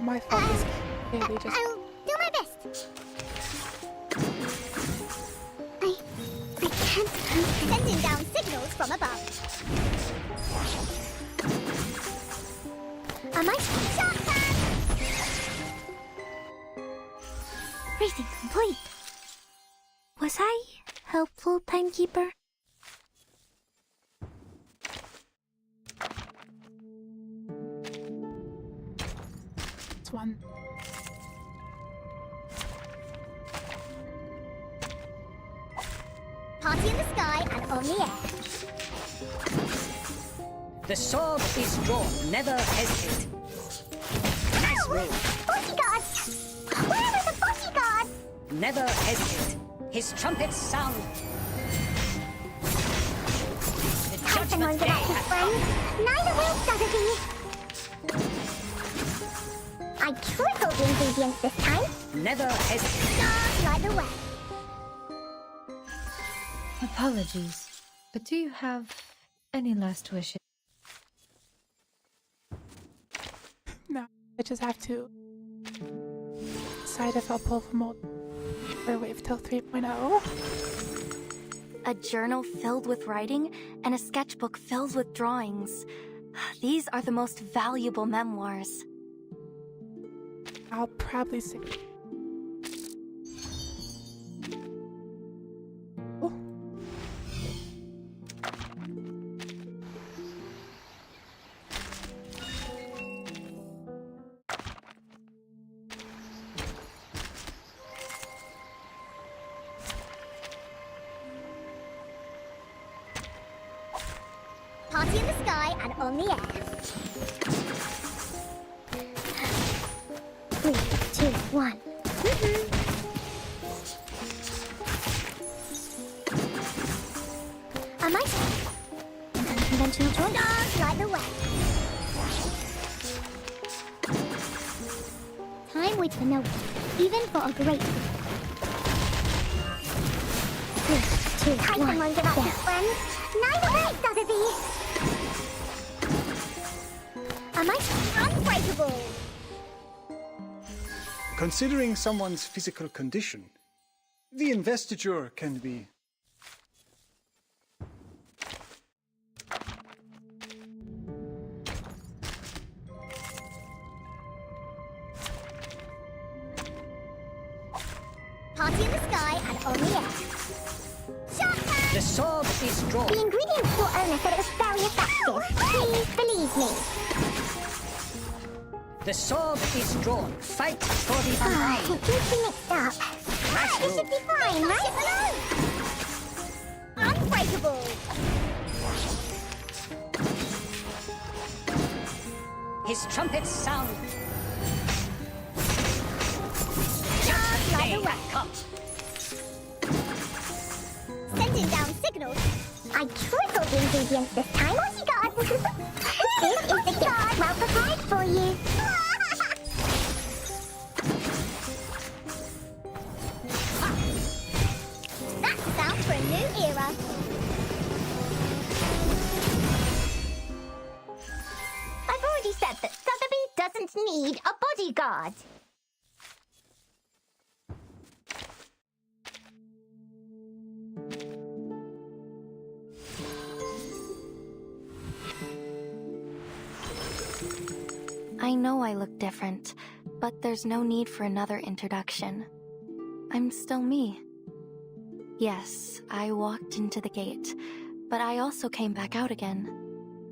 not my fault. This clearly just. I'll do my best. I can't sending down signals from above. Am I shotgun? Reading complete. Was I helpful, timekeeper? It's one. Party in the sky and on the air. The sword is drawn. Never hesitate. Nice move. Bodyguard! Where are the bodyguards? Never hesitate. His trumpets sound. The Someone judgment day get out his has friend. come. Neither will Sotheby. I tripled the ingredients this time. Never hesitate. Just like the way. Apologies, but do you have any last wishes? No, I just have to decide if I'll pull from old or wait till 3.0. A journal filled with writing and a sketchbook filled with drawings. These are the most valuable memoirs. I'll probably say. Party in the sky and on the air. 3, 2, 1. Am I an unconventional choice? Just like the way. Time waits for no one, even for a great. 3, 2, 1. Someone give up his friends. Neither way, Sotheby. Am I unbreakable? Considering someone's physical condition, the investiture can be... Party in the sky and on the air. Shotgun! The sword is drawn. The ingredient store owner said it was very effective. Please believe me. The sword is drawn. Fight for the unarmed. It keeps me mixed up. Nice It should be fine, right? Unbreakable. His trumpets sound. Just like Day the way. has come. Sending down signals. I tripled the ingredients this time. Bodyguard. This is the guard well prepared for you. That's the sound for a new era. I've already said that Sotheby doesn't need a bodyguard. I know I look different, but there's no need for another introduction. I'm still me. Yes, I walked into the gate, but I also came back out again.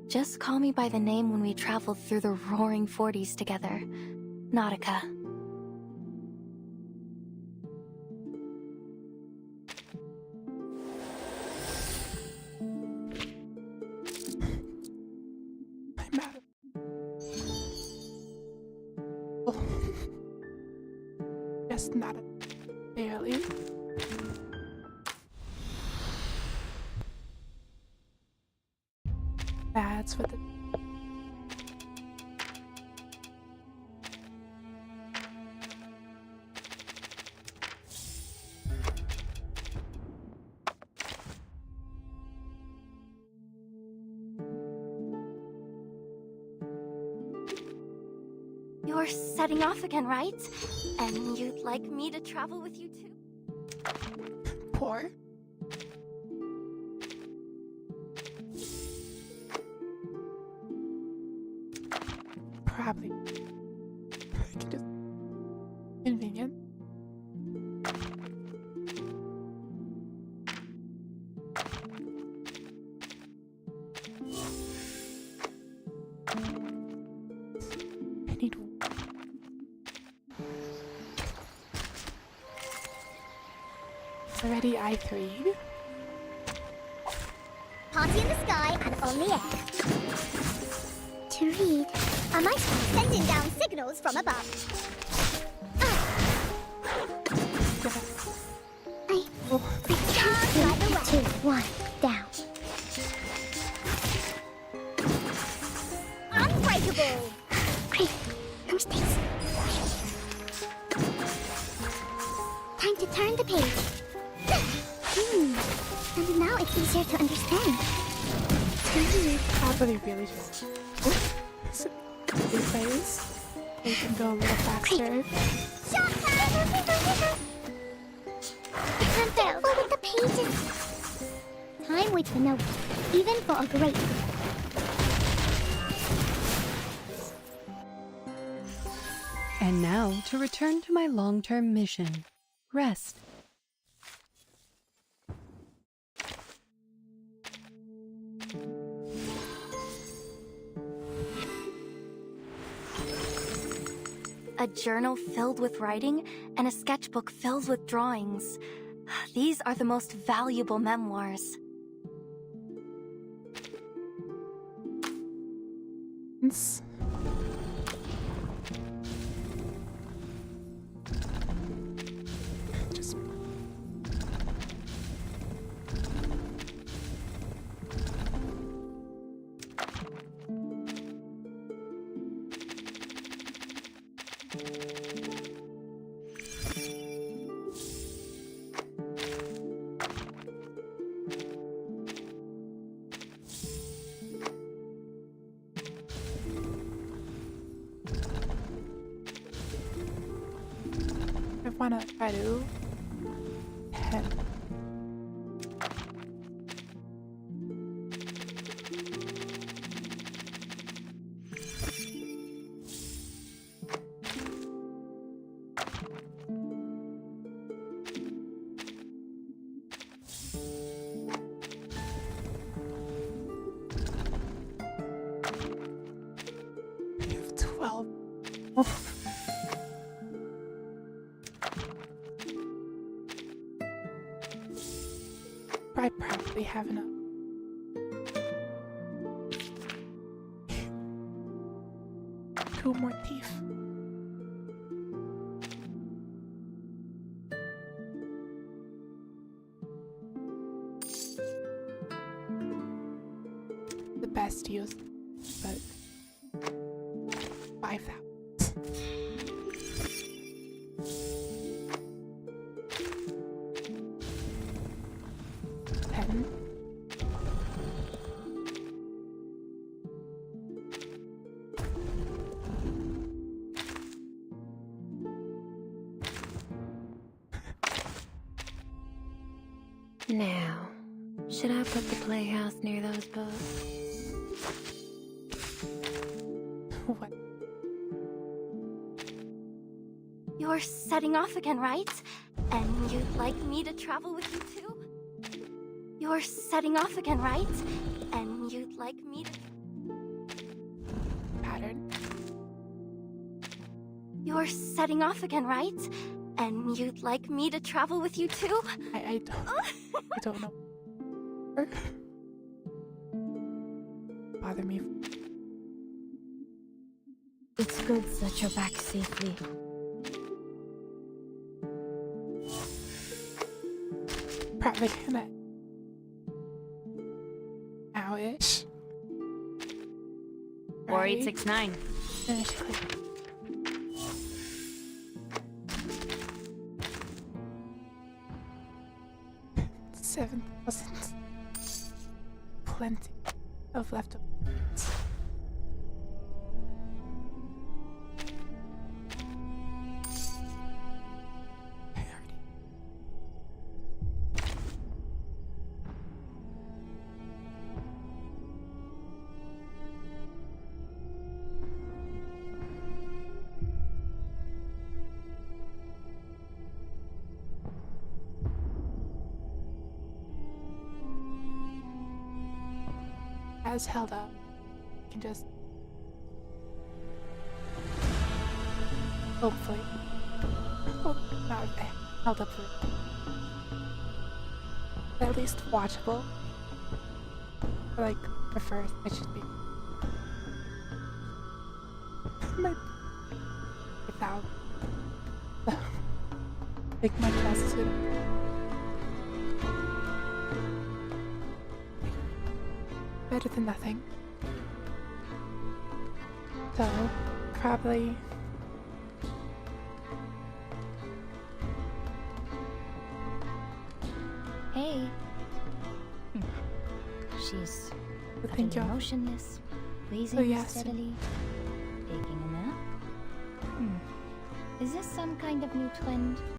Just call me by the name when we traveled through the roaring 40s together. Nautica. I'm out of. Oh. Just not a. Barely. That's what the. You're You're setting off again, right? And you'd like me to travel with you too? Poor. Probably. I can just... Convenient. I need... Already I3'd. Party in the sky and on the air. To read, a mice sending down signals from above. I can't 3, 2, 1, down. Unbreakable! Great, no mistakes. Time to turn the page. And now it's easier to understand. Probably really just replays. They can go a little faster. Careful with the pages. Time waits for no one, even for a great. And now to return to my long-term mission. Rest. A journal filled with writing and a sketchbook filled with drawings. These are the most valuable memoirs. Just... I wanna try to head. I have 12. Oh. I probably have enough. Two more teeth. The best use, but 5,000. Now, should I put the playhouse near those boats? What? You're setting off again, right? And you'd like me to travel with you too? You're setting off again, right? And you'd like me to... Pattern. You're setting off again, right? And you'd like me to travel with you too? I don't know. Bother me. It's good that you're back safely. Probably gonna... Ow-ish. 4869. Finish click. $7,000. Plenty of leftovers. is held up, you can just hopefully, well, not held up for at least watchable. Or like prefer it should be. But without take my best to better than nothing. So probably Hey. She's thank you. motionless, breathing Oh, yes. steadily, taking a nap. Is this some kind of new trend?